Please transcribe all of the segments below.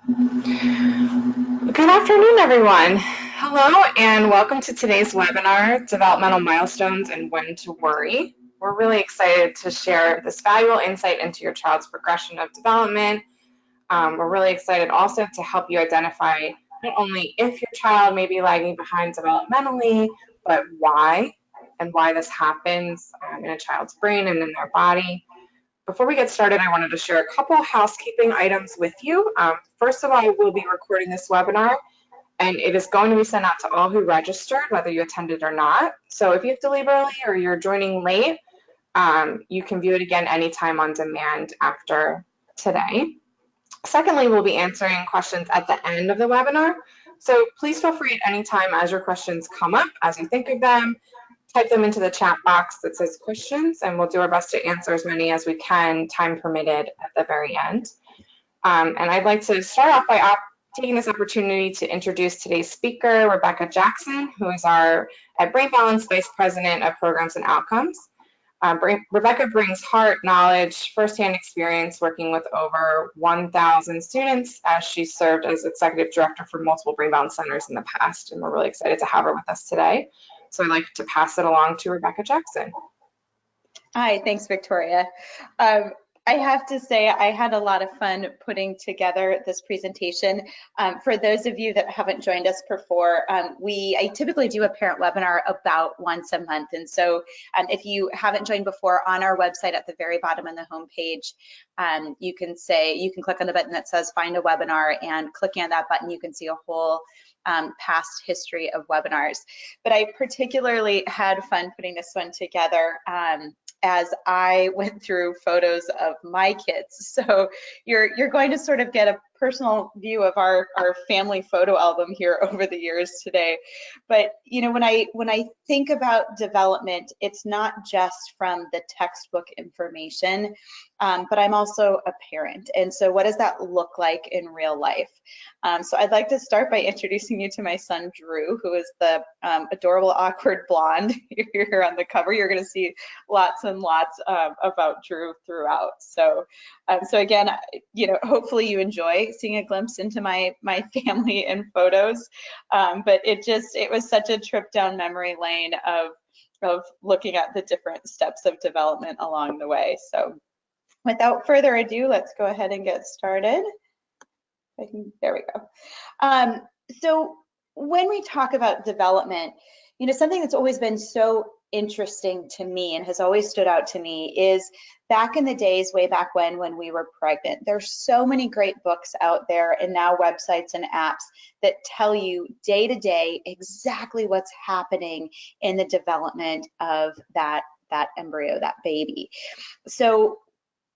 Good afternoon, everyone. Hello, and welcome to today's webinar, Developmental Milestones and When to Worry. We're really excited to share this valuable insight into your child's progression of development. We're really excited also to help you identify not only if your child may be lagging behind developmentally, but why and why this happens in a child's brain and in their body. Before we get started, I wanted to share a couple housekeeping items with you. First of all, we'll be recording this webinar, and it is going to be sent out to all who registered, whether you attended or not. So if you have to leave early or you're joining late, you can view it again anytime on demand after today. Secondly, we'll be answering questions at the end of the webinar. So please feel free at any time as your questions come up, as you think of them, type them into the chat box that says questions, and we'll do our best to answer as many as we can, time permitted, at the very end. And I'd like to start off by taking this opportunity to introduce today's speaker, Rebecca Jackson, who is our at Brain Balance Vice President of Programs and Outcomes. Rebecca brings heart, knowledge, firsthand experience working with over 1,000 students as she served as Executive Director for multiple Brain Balance centers in the past, and we're really excited to have her with us today. So I'd like to pass it along to Rebecca Jackson. Hi, thanks, Victoria. I have to say I had a lot of fun putting together this presentation. For those of you that haven't joined us before, I typically do a parent webinar about once a month. And so if you haven't joined before, on our website at the very bottom on the homepage, you can click on the button that says find a webinar, and clicking on that button, you can see a whole past history of webinars. But I particularly had fun putting this one together as I went through photos of my kids. So you're going to sort of get a personal view of our family photo album here over the years today. But you know, when I think about development, it's not just from the textbook information, but I'm also a parent. And so what does that look like in real life? So I'd like to start by introducing you to my son, Drew, who is the adorable, awkward blonde here on the cover. You're going to see lots and lots about Drew throughout. So again, you know, hopefully you enjoy seeing a glimpse into my family in photos. But it was such a trip down memory lane of looking at the different steps of development along the way. So without further ado, let's go ahead and get started. There we go. So when we talk about development, you know, something that's always been so interesting to me and has always stood out to me is back in the days, way back when we were pregnant. There's so many great books out there and now websites and apps that tell you day to day exactly what's happening in the development of that embryo, that baby. So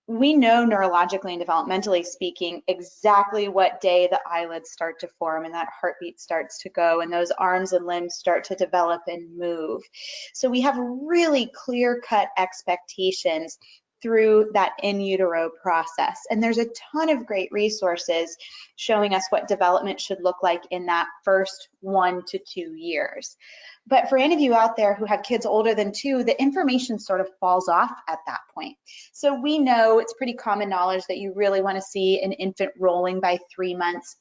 we know neurologically and developmentally speaking exactly what day the eyelids start to form and that heartbeat starts to go and those arms and limbs start to develop and move. So we have really clear-cut expectations through that in utero process. And there's a ton of great resources showing us what development should look like in that first 1 to 2 years. But for any of you out there who have kids older than 2, the information sort of falls off at that point. So we know it's pretty common knowledge that you really want to see an infant rolling by 3 months,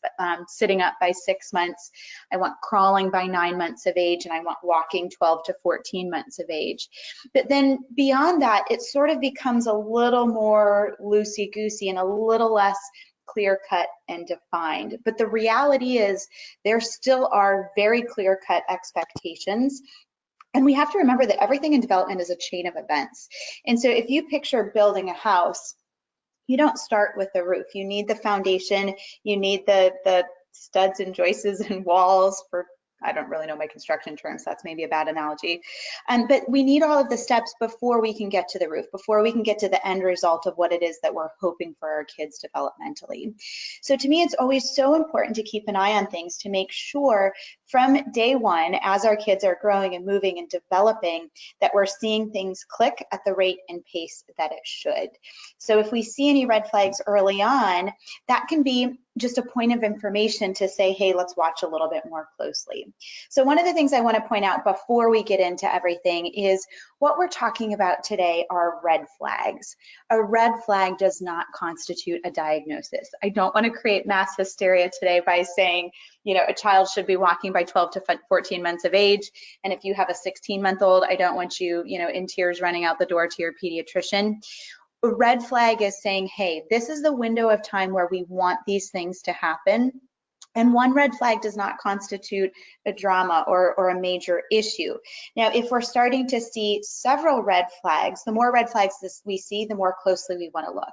sitting up by 6 months. I want crawling by 9 months of age, and I want walking 12 to 14 months of age. But then beyond that, it sort of becomes a little more loosey-goosey and a little less clear-cut and defined. But the reality is there still are very clear-cut expectations. And we have to remember that everything in development is a chain of events. And so if you picture building a house, you don't start with the roof. You need the foundation, you need the studs and joists and walls for, I don't really know my construction terms, that's maybe a bad analogy. But we need all of the steps before we can get to the roof, before we can get to the end result of what it is that we're hoping for our kids developmentally. So to me, it's always so important to keep an eye on things to make sure from day one, as our kids are growing and moving and developing, that we're seeing things click at the rate and pace that it should. So if we see any red flags early on, that can be just a point of information to say, hey, let's watch a little bit more closely. So one of the things I want to point out before we get into everything is what we're talking about today are red flags. A red flag does not constitute a diagnosis. I don't want to create mass hysteria today by saying, you know, a child should be walking by 12 to 14 months of age. And if you have a 16-month-old, I don't want you, you know, in tears running out the door to your pediatrician. A red flag is saying, hey, this is the window of time where we want these things to happen. And one red flag does not constitute a drama or a major issue. Now, if we're starting to see several red flags, the more red flags we see, the more closely we want to look.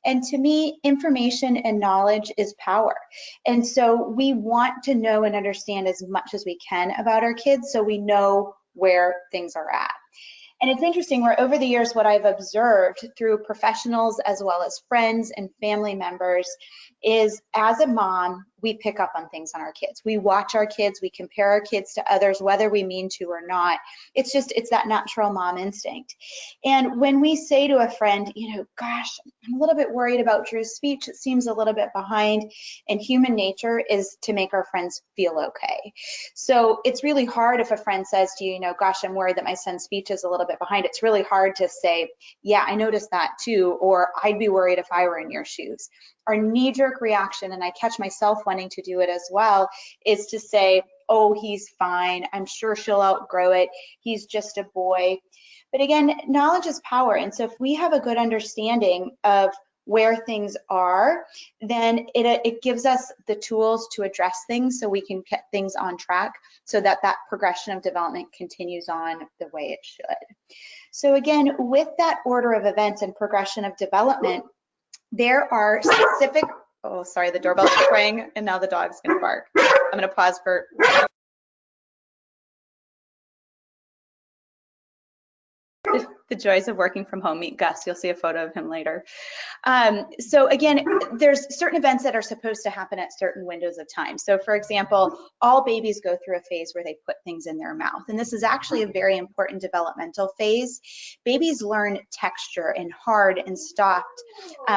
And to me, information and knowledge is power. And so we want to know and understand as much as we can about our kids so we know where things are at. And it's interesting, where over the years, what I've observed through professionals as well as friends and family members is, as a mom, we pick up on things on our kids. We watch our kids, we compare our kids to others, whether we mean to or not. It's that natural mom instinct. And when we say to a friend, you know, gosh, I'm a little bit worried about Drew's speech, it seems a little bit behind, and human nature is to make our friends feel okay. So it's really hard if a friend says to you, you know, gosh, I'm worried that my son's speech is a little bit behind. It's really hard to say, yeah, I noticed that too, or I'd be worried if I were in your shoes. Our knee-jerk reaction, and I catch myself wanting to do it as well, is to say, oh, he's fine. I'm sure she'll outgrow it. He's just a boy. But again, knowledge is power. And so if we have a good understanding of where things are, then it gives us the tools to address things so we can get things on track so that that progression of development continues on the way it should. So again, with that order of events and progression of development, there are specific, oh, sorry, the doorbell just rang and now the dog's gonna bark. I'm gonna pause for. The joys of working from home. Meet Gus. You'll see a photo of him later. So again, there's certain events that are supposed to happen at certain windows of time. So for example, all babies go through a phase where they put things in their mouth. And this is actually a very important developmental phase. Babies learn texture and hard and soft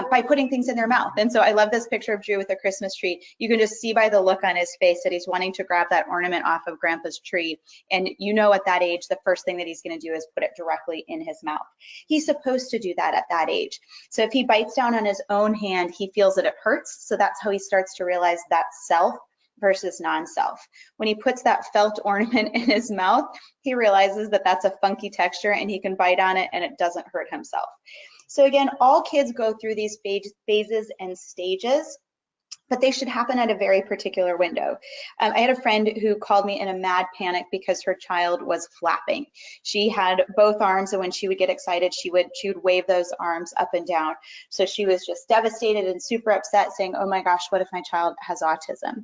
by putting things in their mouth. And so I love this picture of Drew with a Christmas tree. You can just see by the look on his face that he's wanting to grab that ornament off of Grandpa's tree. And you know, at that age, the first thing that he's going to do is put it directly in his mouth. He's supposed to do that at that age. So if he bites down on his own hand, he feels that it hurts. So that's how he starts to realize that's self versus non-self. When he puts that felt ornament in his mouth, he realizes that that's a funky texture and he can bite on it and it doesn't hurt himself. So again, all kids go through these phases and stages, but they should happen at a very particular window. I had a friend who called me in a mad panic because her child was flapping. She had both arms, and when she would get excited, she would wave those arms up and down. So she was just devastated and super upset, saying, oh my gosh, what if my child has autism?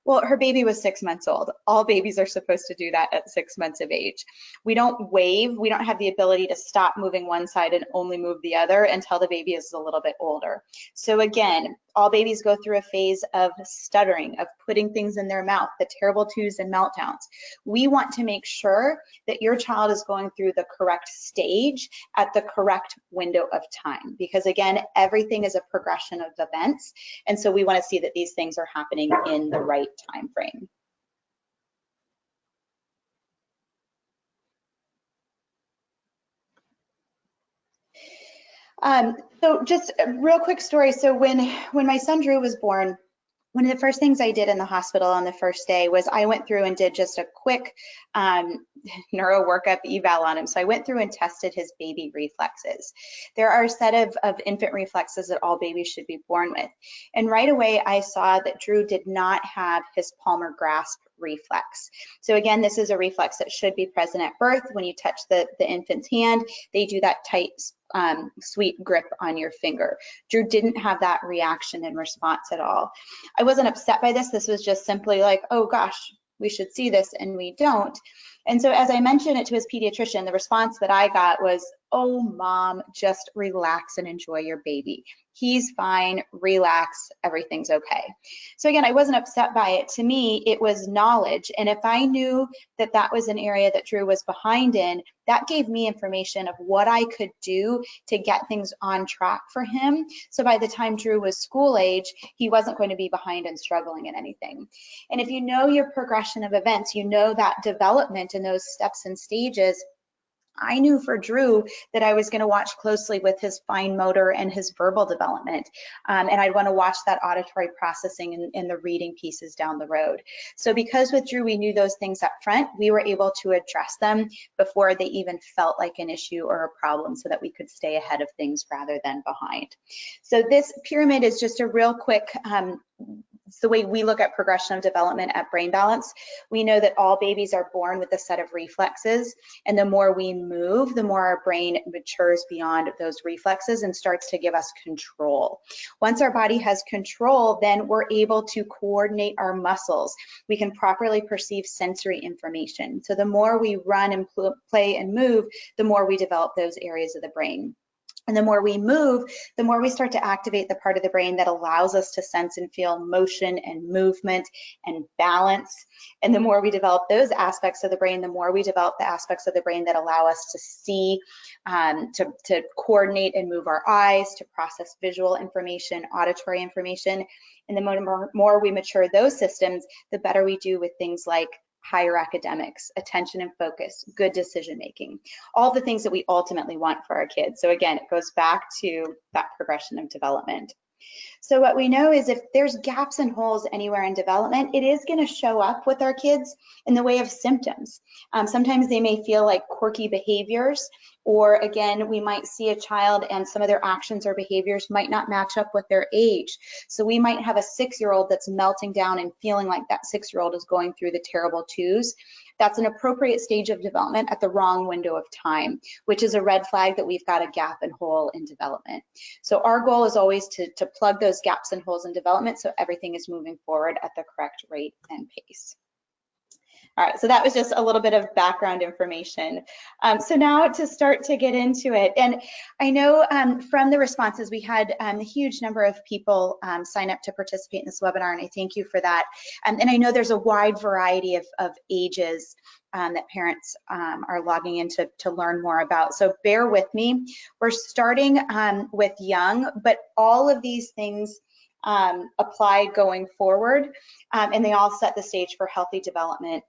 Well, her baby was 6 months old. All babies are supposed to do that at 6 months of age. We don't wave. We don't have the ability to stop moving one side and only move the other until the baby is a little bit older. So again, all babies go through a phase of stuttering, of putting things in their mouth, the terrible twos and meltdowns. We want to make sure that your child is going through the correct stage at the correct window of time, because again, everything is a progression of events. And so we want to see that these things are happening in the right time frame. So just a real quick story. So when my son Drew was born, one of the first things I did in the hospital on the first day was I went through and did just a quick neuro workup eval on him. So I went through and tested his baby reflexes. There are a set of infant reflexes that all babies should be born with. And right away, I saw that Drew did not have his palmar grasp reflex. So again, this is a reflex that should be present at birth. When you touch the infant's hand, they do that tight, sweet grip on your finger. Drew didn't have that reaction and response at all. I wasn't upset by this. This was just simply like, oh gosh, we should see this, and we don't. And so as I mentioned it to his pediatrician, the response that I got was, oh mom, just relax and enjoy your baby. He's fine, relax, everything's okay. So again, I wasn't upset by it. To me, it was knowledge. And if I knew that that was an area that Drew was behind in, that gave me information of what I could do to get things on track for him. So by the time Drew was school age, he wasn't going to be behind and struggling in anything. And if you know your progression of events, you know that development and those steps and stages. I knew for Drew that I was going to watch closely with his fine motor and his verbal development. And I'd want to watch that auditory processing and the reading pieces down the road. So because with Drew, we knew those things up front, we were able to address them before they even felt like an issue or a problem so that we could stay ahead of things rather than behind. So this pyramid is just a real quick it's the way we look at progression of development at Brain Balance. We know that all babies are born with a set of reflexes, and the more we move, the more our brain matures beyond those reflexes and starts to give us control. Once our body has control, then we're able to coordinate our muscles. We can properly perceive sensory information. So the more we run and play and move, the more we develop those areas of the brain. And the more we move, the more we start to activate the part of the brain that allows us to sense and feel motion and movement and balance. And the more we develop those aspects of the brain, the more we develop the aspects of the brain that allow us to see, to coordinate and move our eyes, to process visual information, auditory information. And the more we mature those systems, the better we do with things like higher academics, attention and focus, good decision making, all the things that we ultimately want for our kids. So again, it goes back to that progression of development. So what we know is if there's gaps and holes anywhere in development, it is going to show up with our kids in the way of symptoms. Sometimes they may feel like quirky behaviors, or again, we might see a child and some of their actions or behaviors might not match up with their age. So we might have a 6-year-old that's melting down and feeling like that 6-year-old is going through the terrible twos. That's an appropriate stage of development at the wrong window of time, which is a red flag that we've got a gap and hole in development. So our goal is always to plug those gaps and holes in development so everything is moving forward at the correct rate and pace. All right, so that was just a little bit of background information. So now to start to get into it, and I know from the responses, we had a huge number of people sign up to participate in this webinar, and I thank you for that. And I know there's a wide variety of ages that parents are logging in to learn more about. So bear with me. We're starting with young, but all of these things apply going forward, and they all set the stage for healthy development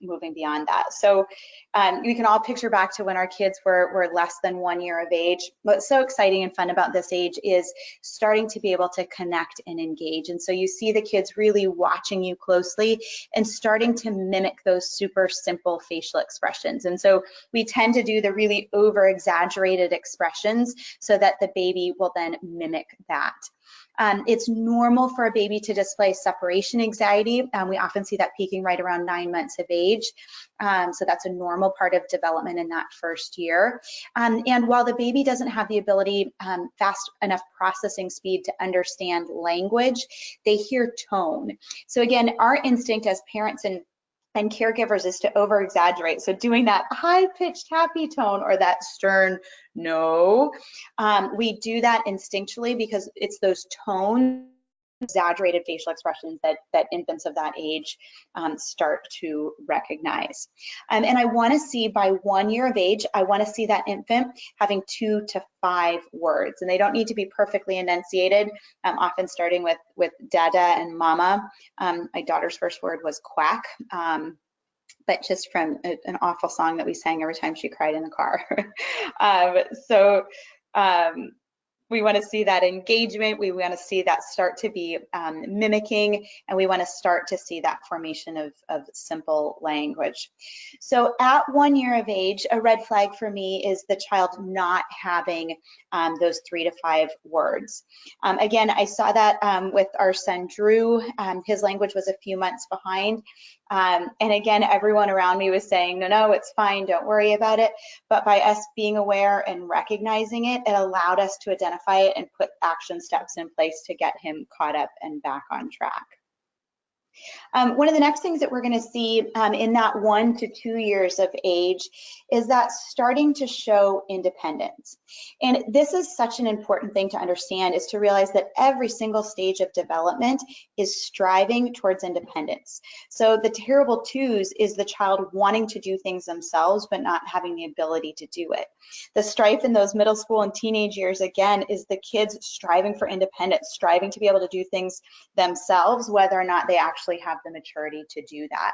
moving beyond that. So we can all picture back to when our kids were less than 1 year of age. What's so exciting and fun about this age is starting to be able to connect and engage. And so you see the kids really watching you closely and starting to mimic those super simple facial expressions. And so we tend to do the really over exaggerated expressions so that the baby will then mimic that. It's normal for a baby to display separation anxiety. We often see that peaking right around 9 months of age. So that's a normal part of development in that first year. And while the baby doesn't have the ability, fast enough processing speed to understand language, they hear tone. So again, our instinct as parents and caregivers is to over exaggerate. So doing that high pitched happy tone or that stern no, we do that instinctually because it's those tones, exaggerated facial expressions that infants of that age start to recognize. And I want to see by 1 year of age, I want to see that infant having 2 to 5 words, and they don't need to be perfectly enunciated. Often starting with dada and mama. My daughter's first word was quack. But just from an awful song that we sang every time she cried in the car. We want to see that engagement. We want to see that start to be mimicking, and we want to start to see that formation of simple language. So at 1 year of age, a red flag for me is the child not having those 3 to 5 words. Again, I saw that with our son Drew. His language was a few months behind. And again, everyone around me was saying, no, it's fine, don't worry about it. But by us being aware and recognizing it, it allowed us to identify it and put action steps in place to get him caught up and back on track. One of the next things that we're going to see in that 1 to 2 years of age is that starting to show independence. And this is such an important thing to understand, is to realize that every single stage of development is striving towards independence. So the terrible twos is the child wanting to do things themselves but not having the ability to do it. The strife in those middle school and teenage years, again, is the kids striving for independence, striving to be able to do things themselves, whether or not they actually have the maturity to do that.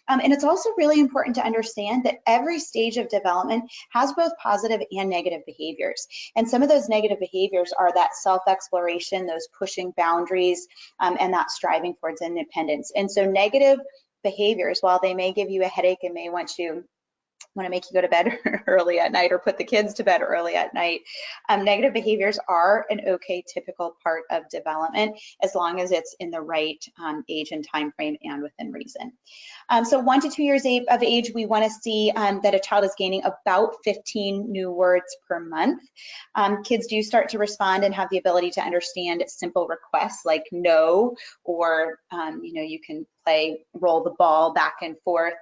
And it's also really important to understand that every stage of development has both positive and negative behaviors. And some of those negative behaviors are that self-exploration, those pushing boundaries, and that striving towards independence. And so negative behaviors, while they may give you a headache and may want to make you go to bed early at night or put the kids to bed early at night. Negative behaviors are an okay typical part of development, as long as it's in the right age and time frame and within reason. So 1 to 2 years of age, we want to see that a child is gaining about 15 new words per month. Kids do start to respond and have the ability to understand simple requests like no, or you can play roll the ball back and forth.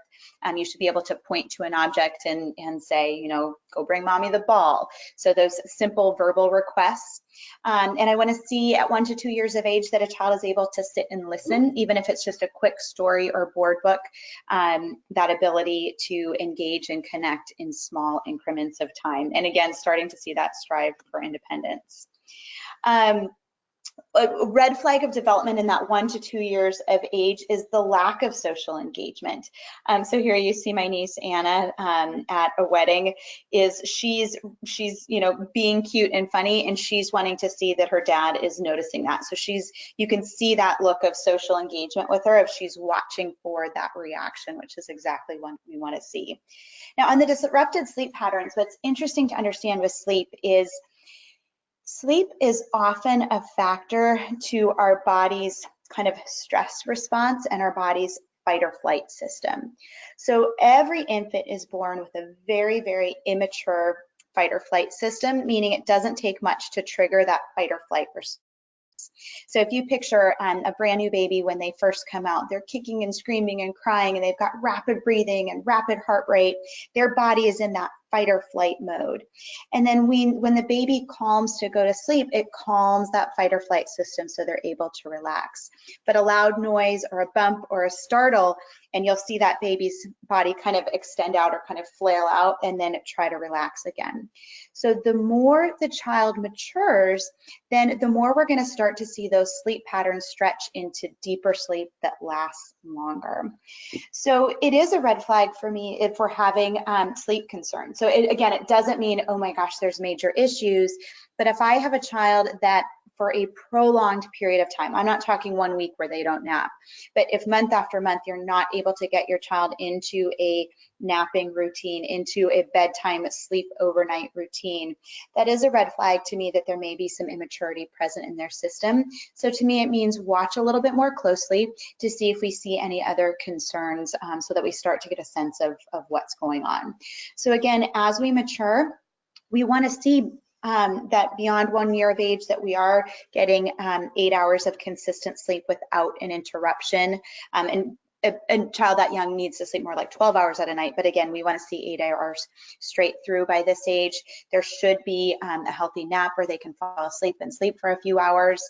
You should be able to point to an object and say, go bring mommy the ball. So those simple verbal requests. And I want to see at 1 to 2 years of age that a child is able to sit and listen, even if it's just a quick story or board book, that ability to engage and connect in small increments of time. And again, starting to see that strive for independence. A red flag of development in that 1 to 2 years of age is the lack of social engagement. So here you see my niece Anna at a wedding. She's being cute and funny, and she's wanting to see that her dad is noticing that. So you can see that look of social engagement with her, if she's watching for that reaction, which is exactly what we want to see. Now, on the disrupted sleep patterns, what's interesting to understand with sleep is often a factor to our body's kind of stress response and our body's fight or flight system. So every infant is born with a very, very immature fight or flight system, meaning it doesn't take much to trigger that fight or flight response. So if you picture a brand new baby when they first come out, they're kicking and screaming and crying, and they've got rapid breathing and rapid heart rate. Their body is in that fight or flight mode. And then when the baby calms to go to sleep, it calms that fight or flight system so they're able to relax. But a loud noise or a bump or a startle, and you'll see that baby's body kind of extend out or kind of flail out and then try to relax again. So the more the child matures, then the more we're going to start to see those sleep patterns stretch into deeper sleep that lasts longer. So it is a red flag for me if we're having sleep concerns. So again, it doesn't mean, oh my gosh, there's major issues, but if I have a child that for a prolonged period of time, I'm not talking 1 week where they don't nap, but if month after month you're not able to get your child into a napping routine, into a bedtime sleep overnight routine, that is a red flag to me that there may be some immaturity present in their system. So to me, it means watch a little bit more closely to see if we see any other concerns, so that we start to get a sense of what's going on. So again, as we mature, we want to see that beyond 1 year of age that we are getting 8 hours of consistent sleep without an interruption. And a child that young needs to sleep more like 12 hours at a night. But again, we want to see 8 hours straight through by this age. There should be a healthy nap where they can fall asleep and sleep for a few hours.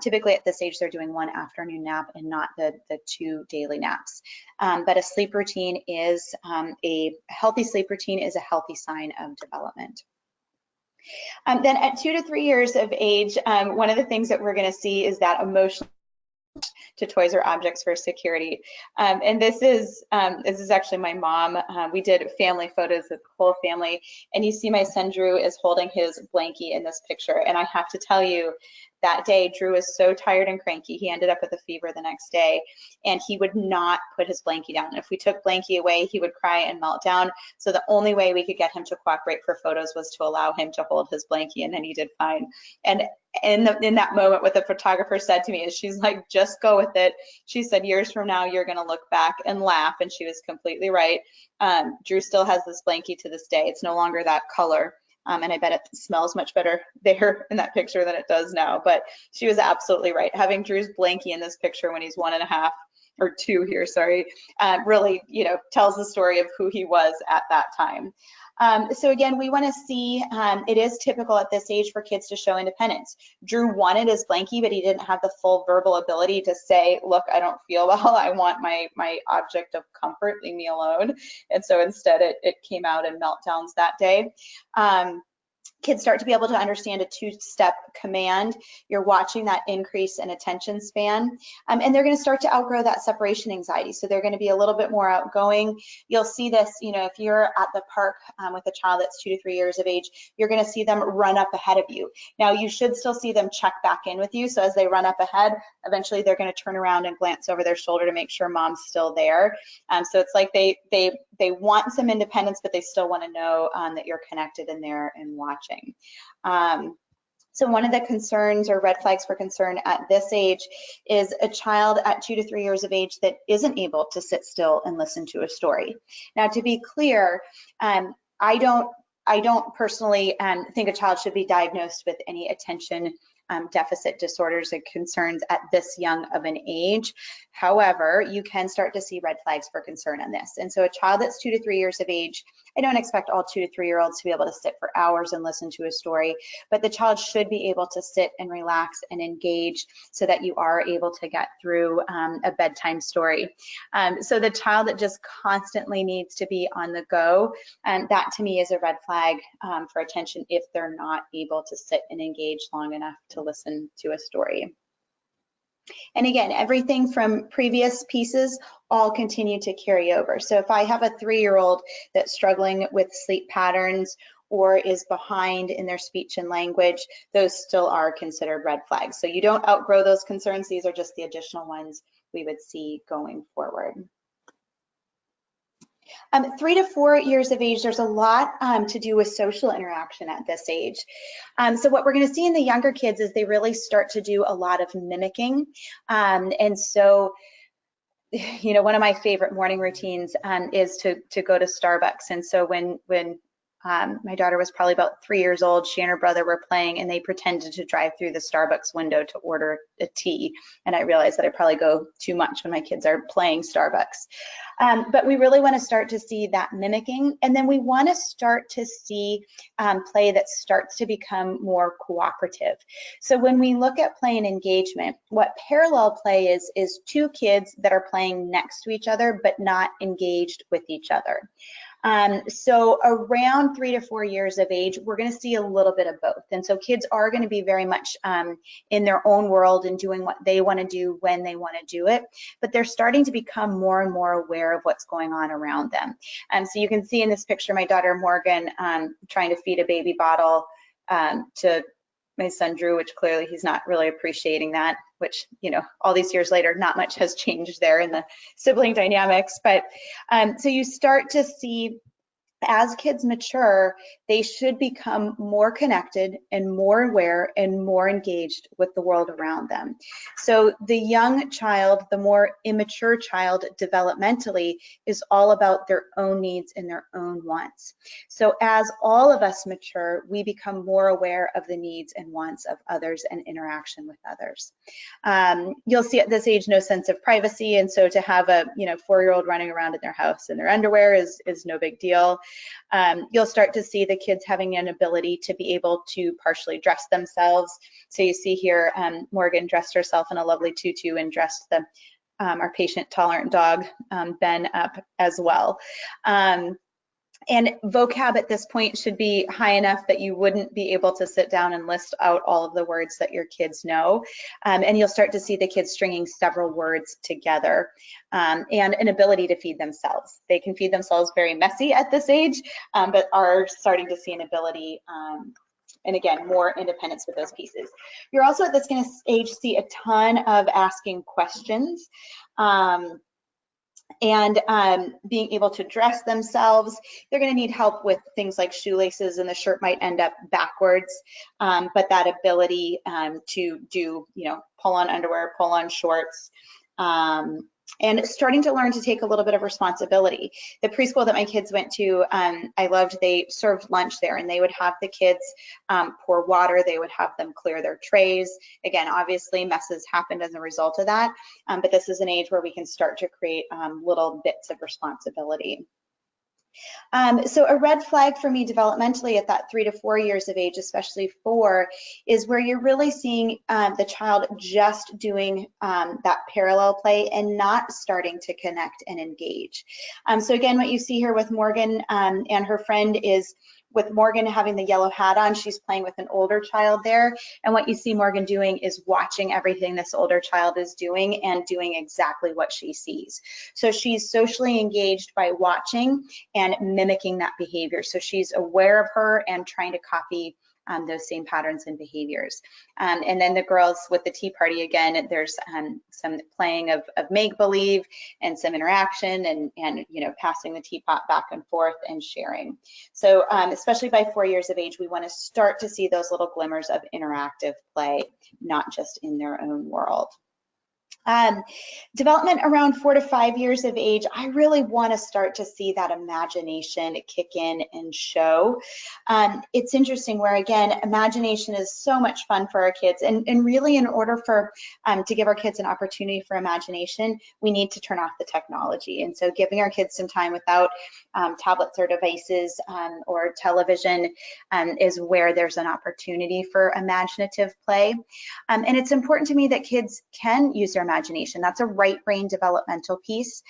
Typically at this age, they're doing 1 afternoon nap and not the 2 daily naps. But a sleep routine is a healthy sleep routine is a healthy sign of development. Then at 2 to 3 years of age, one of the things that we're going to see is that emotional to toys or objects for security. And this is actually my mom. We did family photos with the whole family, and you see my son Drew is holding his blankie in this picture. And I have to tell you, that day, Drew was so tired and cranky. He ended up with a fever the next day, and he would not put his blankie down. If we took blankie away, he would cry and melt down. So the only way we could get him to cooperate for photos was to allow him to hold his blankie, and then he did fine. And in that moment, what the photographer said to me is, she's like, just go with it. She said, years from now, you're gonna look back and laugh, and she was completely right. Drew still has this blankie to this day. It's no longer that color. And I bet it smells much better there in that picture than it does now. But she was absolutely right. Having Drew's blankie in this picture when he's 1.5 or 2 here, sorry, really, tells the story of who he was at that time. So again, we want to see, it is typical at this age for kids to show independence. Drew wanted his blankie, but he didn't have the full verbal ability to say, look, I don't feel well, I want my object of comfort, leave me alone. And so instead it came out in meltdowns that day. Kids start to be able to understand a 2-step command. You're watching that increase in attention span, and they're going to start to outgrow that separation anxiety. So they're going to be a little bit more outgoing. You'll see this, if you're at the park with a child that's 2 to 3 years of age, you're going to see them run up ahead of you. Now you should still see them check back in with you. So as they run up ahead, eventually they're going to turn around and glance over their shoulder to make sure mom's still there. So it's like they want some independence, but they still want to know that you're connected in there and watching. So one of the concerns or red flags for concern at this age is a child at 2 to 3 years of age that isn't able to sit still and listen to a story. Now, to be clear, I don't personally think a child should be diagnosed with any attention deficit disorders and concerns at this young of an age. However, you can start to see red flags for concern on this. And so a child that's 2 to 3 years of age, I don't expect all 2 to 3-year-olds to be able to sit for hours and listen to a story, but the child should be able to sit and relax and engage so that you are able to get through a bedtime story. So the child that just constantly needs to be on the go, that to me is a red flag for attention if they're not able to sit and engage long enough to listen to a story. And again, everything from previous pieces all continue to carry over. So if I have a 3-year-old that's struggling with sleep patterns or is behind in their speech and language, those still are considered red flags. So you don't outgrow those concerns. These are just the additional ones we would see going forward. 3 to 4 years of age, there's a lot to do with social interaction at this age. So what we're going to see in the younger kids is they really start to do a lot of mimicking. And so, one of my favorite morning routines is to go to Starbucks. And so when my daughter was probably about 3 years old, she and her brother were playing and they pretended to drive through the Starbucks window to order a tea. And I realized that I probably go too much when my kids are playing Starbucks. But we really want to start to see that mimicking. And then we want to start to see play that starts to become more cooperative. So when we look at play and engagement, what parallel play is 2 kids that are playing next to each other, but not engaged with each other. So around 3 to 4 years of age, we're going to see a little bit of both. And so kids are going to be very much in their own world and doing what they want to do when they want to do it, but they're starting to become more and more aware of what's going on around them. So you can see in this picture, my daughter Morgan trying to feed a baby bottle to my son Drew, which clearly he's not really appreciating that, which, all these years later, not much has changed there in the sibling dynamics. But so you start to see as kids mature, they should become more connected and more aware and more engaged with the world around them. So the young child, the more immature child developmentally, is all about their own needs and their own wants. So as all of us mature, we become more aware of the needs and wants of others and interaction with others. You'll see at this age no sense of privacy, and so to have a 4-year-old running around in their house in their underwear is no big deal. You'll start to see the kids having an ability to be able to partially dress themselves. So you see here, Morgan dressed herself in a lovely tutu and dressed our patient tolerant dog, Ben, up as well. And vocab at this point should be high enough that you wouldn't be able to sit down and list out all of the words that your kids know. And you'll start to see the kids stringing several words together and an ability to feed themselves. They can feed themselves very messy at this age, but are starting to see an ability and again, more independence with those pieces. You're also at this age see a ton of asking questions. And being able to dress themselves. They're going to need help with things like shoelaces, and the shirt might end up backwards, but that ability to do, pull on underwear, pull on shorts, and starting to learn to take a little bit of responsibility. The preschool that my kids went to, I loved, they served lunch there, and they would have the kids pour water, they would have them clear their trays. Again, obviously messes happened as a result of that, but this is an age where we can start to create little bits of responsibility. So a red flag for me developmentally at that 3 to 4 years of age, especially 4, is where you're really seeing the child just doing that parallel play and not starting to connect and engage. So again, what you see here with Morgan and her friend is, with Morgan having the yellow hat on, she's playing with an older child there. And what you see Morgan doing is watching everything this older child is doing and doing exactly what she sees. So she's socially engaged by watching and mimicking that behavior. So she's aware of her and trying to copy those same patterns and behaviors. And then the girls with the tea party, again, there's some playing of make-believe and some interaction and passing the teapot back and forth and sharing. So especially by 4 years of age, we want to start to see those little glimmers of interactive play, not just in their own world. Development around 4 to 5 years of age, I really want to start to see that imagination kick in and show. It's interesting where, again, imagination is so much fun for our kids, and really in order for to give our kids an opportunity for imagination, we need to turn off the technology. And so giving our kids some time without tablets or devices or television is where there's an opportunity for imaginative play. And it's important to me that kids can use their imagination. That's a right brain developmental piece.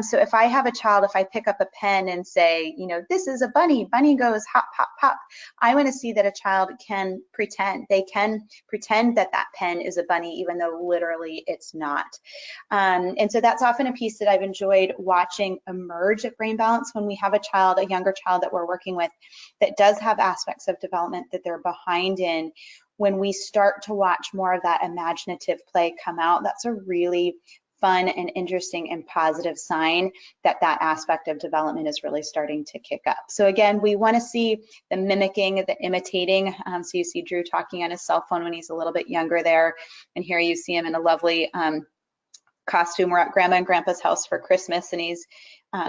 So if I have a child, if I pick up a pen and say, this is a bunny, bunny goes hop, hop, hop, I want to see that a child can pretend. They can pretend that that pen is a bunny, even though literally it's not. And so that's often a piece that I've enjoyed watching emerge at Brain Balance when we have a child, a younger child that we're working with that does have aspects of development that they're behind in. When we start to watch more of that imaginative play come out, that's a really fun and interesting and positive sign that that aspect of development is really starting to kick up. So again, we want to see the mimicking, the imitating. So you see Drew talking on his cell phone when he's a little bit younger there, and here you see him in a lovely costume. We're at Grandma and Grandpa's house for Christmas, and he's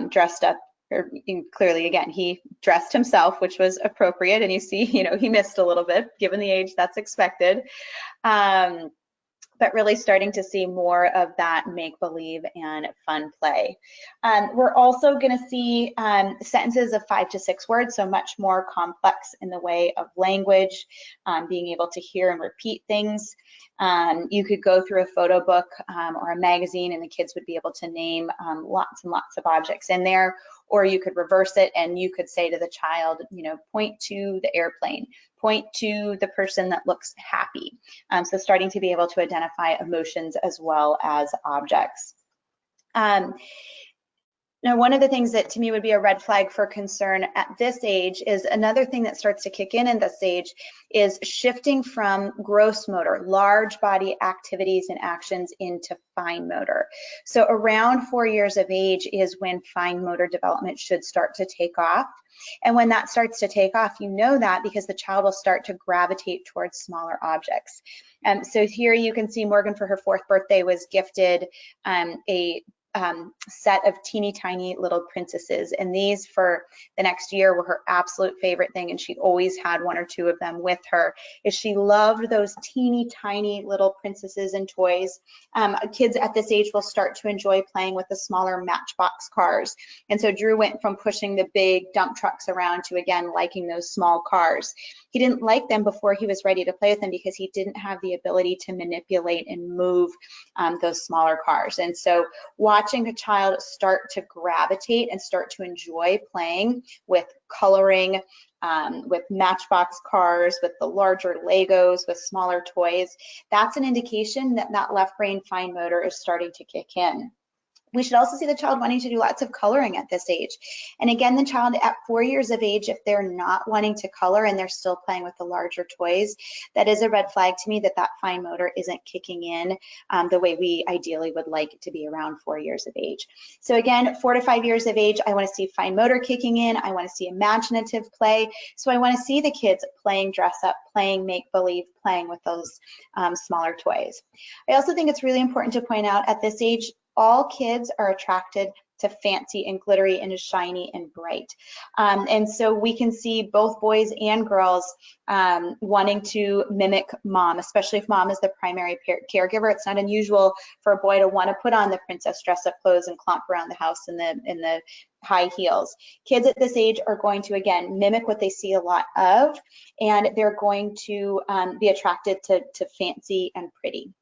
dressed up. Clearly, again, he dressed himself, which was appropriate, and you see, he missed a little bit, given the age, that's expected. But really starting to see more of that make-believe and fun play. We're also going to see sentences of 5 to 6 words, so much more complex in the way of language, being able to hear and repeat things. You could go through a photo book or a magazine and the kids would be able to name lots and lots of objects in there, or you could reverse it and you could say to the child, point to the airplane, point to the person that looks happy. So starting to be able to identify emotions as well as objects. Now, one of the things that to me would be a red flag for concern at this age is another thing that starts to kick in this age is shifting from gross motor, large body activities and actions, into fine motor. So around 4 years of age is when fine motor development should start to take off. And when that starts to take off, you know that because the child will start to gravitate towards smaller objects. So here you can see Morgan for her 4th birthday was gifted a set of teeny tiny little princesses, and these for the next year were her absolute favorite thing, and she always had 1 or 2 of them with her. Is she loved those teeny tiny little princesses and toys. Kids at this age will start to enjoy playing with the smaller Matchbox cars, and so Drew went from pushing the big dump trucks around to again liking those small cars. He didn't like them before he was ready to play with them because he didn't have the ability to manipulate and move those smaller cars. And so watching a child start to gravitate and start to enjoy playing with coloring, with Matchbox cars, with the larger Legos, with smaller toys, that's an indication that that left brain fine motor is starting to kick in. We should also see the child wanting to do lots of coloring at this age. And again, the child at 4 years of age, if they're not wanting to color and they're still playing with the larger toys, that is a red flag to me that that fine motor isn't kicking in the way we ideally would like it to be around 4 years of age. So again, 4 to 5 years of age, I want to see fine motor kicking in. I want to see imaginative play. So I want to see the kids playing dress up, playing make-believe, playing with those smaller toys. I also think it's really important to point out at this age, all kids are attracted to fancy and glittery and shiny and bright. And so we can see both boys and girls wanting to mimic mom, especially if mom is the primary caregiver. It's not unusual for a boy to want to put on the princess dress-up clothes and clomp around the house in the high heels. Kids at this age are going to, again, mimic what they see a lot of, and they're going to be attracted to fancy and pretty.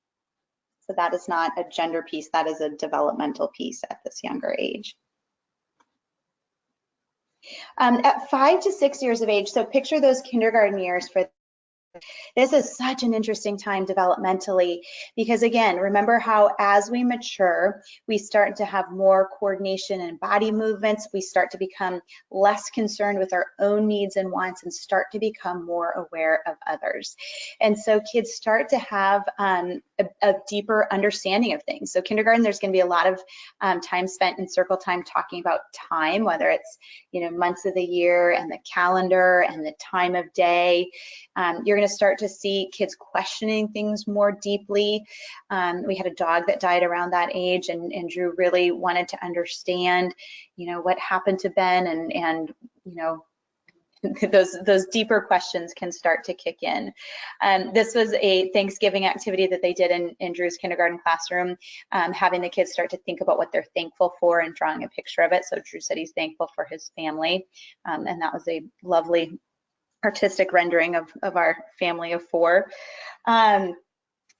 So that is not a gender piece, that is a developmental piece at this younger age. At 5 to 6 years of age, so picture those kindergarten years for this is such an interesting time developmentally because, again, remember how as we mature, we start to have more coordination and body movements. We start to become less concerned with our own needs and wants and start to become more aware of others. And so kids start to have a deeper understanding of things. So kindergarten, there's going to be a lot of time spent in circle time talking about time, whether it's, you know, months of the year and the calendar and the time of day. You're going to start to see kids questioning things more deeply. We had a dog that died around that age, and Drew really wanted to understand, you know, what happened to Ben, and you know, those deeper questions can start to kick in. This was a Thanksgiving activity that they did in Drew's kindergarten classroom, having the kids start to think about what they're thankful for and drawing a picture of it. So Drew said he's thankful for his family, and that was a lovely artistic rendering of our family of 4.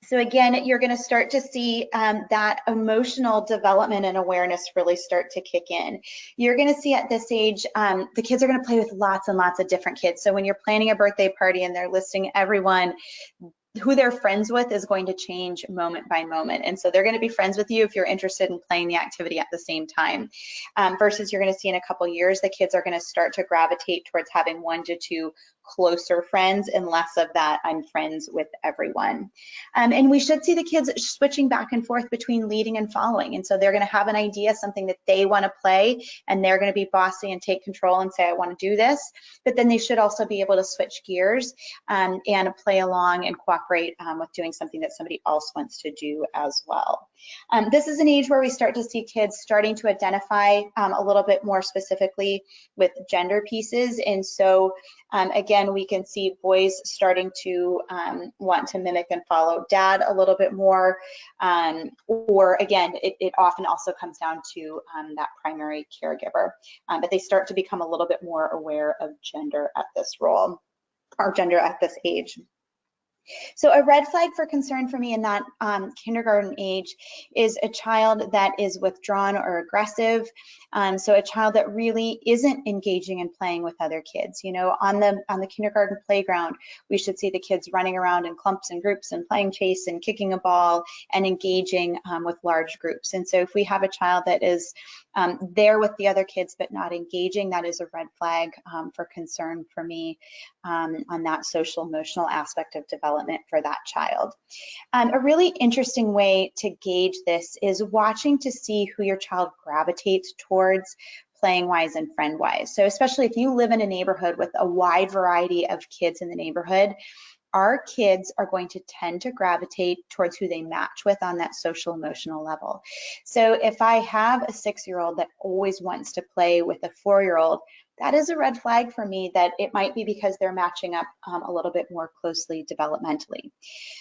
So again, you're going to start to see that emotional development and awareness really start to kick in. You're going to see at this age, the kids are going to play with lots and lots of different kids. So when you're planning a birthday party and they're listing everyone, who they're friends with is going to change moment by moment. And so they're going to be friends with you if you're interested in playing the activity at the same time. Versus you're going to see in a couple years, the kids are going to start to gravitate towards having 1 to 2 closer friends and less of that I'm friends with everyone. And we should see the kids switching back and forth between leading and following. And so they're going to have an idea, something that they want to play, and they're going to be bossy and take control and say, I want to do this. But then they should also be able to switch gears and play along and cooperate with doing something that somebody else wants to do as well. This is an age where we start to see kids starting to identify a little bit more specifically with gender pieces. And so again, we can see boys starting to want to mimic and follow dad a little bit more, or again, it often also comes down to that primary caregiver, but they start to become a little bit more aware of gender at this role, or gender at this age. So a red flag for concern for me in that kindergarten age is a child that is withdrawn or aggressive. So a child that really isn't engaging and playing with other kids. You know, on the kindergarten playground, we should see the kids running around in clumps and groups and playing chase and kicking a ball and engaging with large groups. And so if we have a child that is there with the other kids but not engaging, that is a red flag for concern for me on that social emotional aspect of development for that child. A really interesting way to gauge this is watching to see who your child gravitates towards playing wise and friend wise. So especially if you live in a neighborhood with a wide variety of kids in the neighborhood, our kids are going to tend to gravitate towards who they match with on that social emotional level. So if I have a 6-year-old that always wants to play with a 4-year-old, that is a red flag for me that it might be because they're matching up a little bit more closely developmentally.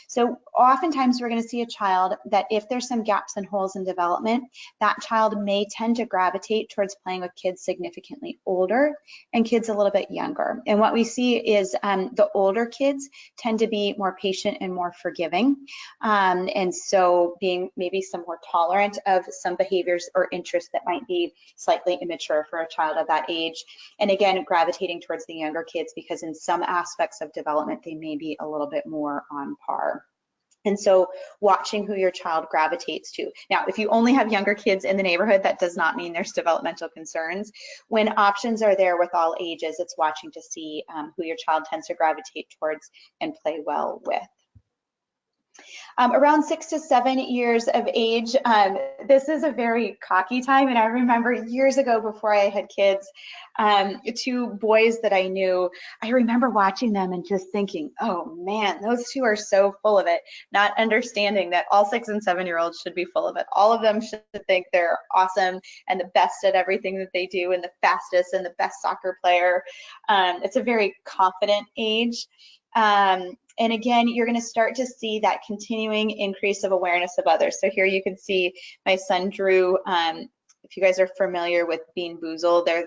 So oftentimes we're going to see a child that if there's some gaps and holes in development, that child may tend to gravitate towards playing with kids significantly older and kids a little bit younger. And what we see is the older kids tend to be more patient and more forgiving. And so being maybe some more tolerant of some behaviors or interests that might be slightly immature for a child of that age. And again, gravitating towards the younger kids because in some aspects of development, they may be a little bit more on par. And so watching who your child gravitates to. Now, if you only have younger kids in the neighborhood, that does not mean there's developmental concerns. When options are there with all ages, it's watching to see who your child tends to gravitate towards and play well with. Around 6 to 7 years of age, this is a very cocky time. And I remember years ago before I had kids, two boys that I knew, I remember watching them and just thinking, oh man, those two are so full of it, not understanding that all 6 and 7 year olds should be full of it. All of them should think they're awesome and the best at everything that they do and the fastest and the best soccer player. It's a very confident age. And again, you're going to start to see that continuing increase of awareness of others. So here you can see my son Drew. If you guys are familiar with Bean Boozled, they're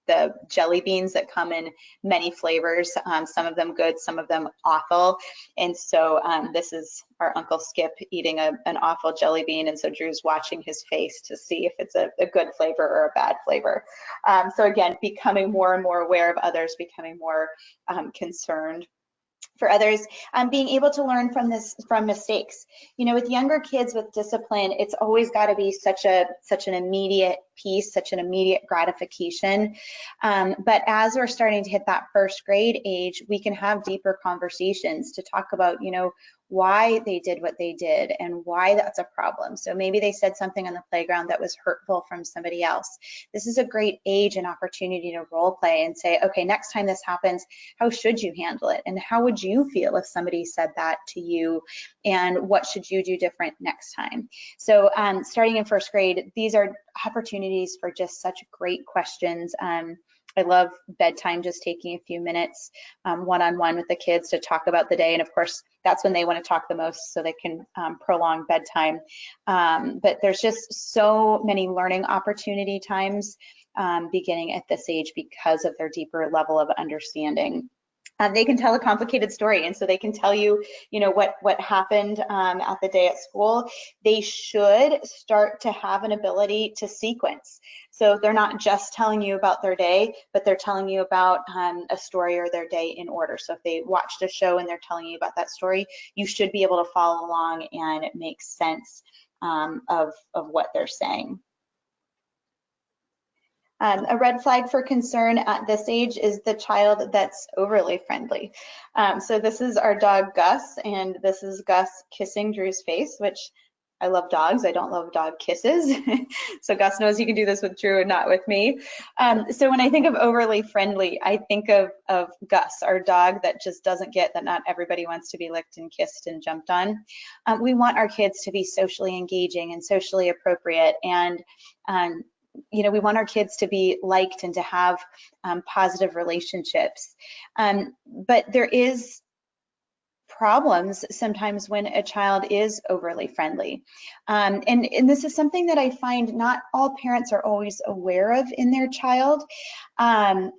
the jelly beans that come in many flavors, some of them good, some of them awful. And so this is our Uncle Skip eating an awful jelly bean. And so Drew's watching his face to see if it's a good flavor or a bad flavor. So again, becoming more and more aware of others, becoming more concerned for others, being able to learn from mistakes. You know, with younger kids with discipline, it's always got to be such an immediate piece, such an immediate gratification. But as we're starting to hit that first grade age, we can have deeper conversations to talk about, you know, why they did what they did and why that's a problem. So maybe they said something on the playground that was hurtful from somebody else. This is a great age and opportunity to role play and say, okay, next time this happens, how should you handle it? And how would you feel if somebody said that to you? And what should you do different next time? So starting in first grade, these are opportunities for just such great questions. I love bedtime, just taking a few minutes one-on-one with the kids to talk about the day. And of course, that's when they want to talk the most, so they can prolong bedtime. But there's just so many learning opportunity times beginning at this age because of their deeper level of understanding. They can tell a complicated story, and so they can tell you, you know, what happened at the day at school. They should start to have an ability to sequence. So they're not just telling you about their day, but they're telling you about a story or their day in order. So if they watched a show and they're telling you about that story, you should be able to follow along and make sense of what they're saying. A red flag for concern at this age is the child that's overly friendly. So this is our dog Gus, and this is Gus kissing Drew's face, which I love dogs. I don't love dog kisses. So Gus knows he can do this with Drew and not with me. So when I think of overly friendly, I think of Gus, our dog that just doesn't get that not everybody wants to be licked and kissed and jumped on. We want our kids to be socially engaging and socially appropriate, and you know, we want our kids to be liked and to have positive relationships. But there is problems sometimes when a child is overly friendly. And this is something that I find not all parents are always aware of in their child. And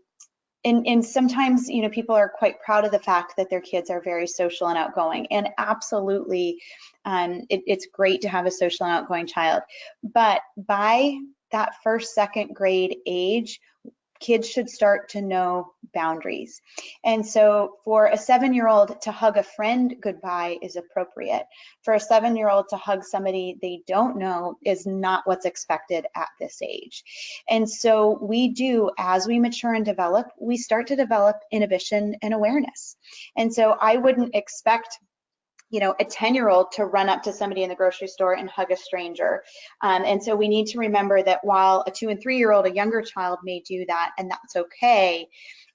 sometimes, you know, people are quite proud of the fact that their kids are very social and outgoing. And absolutely, it's great to have a social and outgoing child. But by that first, second grade age, kids should start to know boundaries. And so for a 7-year-old to hug a friend goodbye is appropriate. For a 7-year-old to hug somebody they don't know is not what's expected at this age. And so we do, as we mature and develop, we start to develop inhibition and awareness. And so I wouldn't expect, you know, a 10-year-old to run up to somebody in the grocery store and hug a stranger. And so we need to remember that while a 2- and 3-year-old, a younger child, may do that, and that's okay,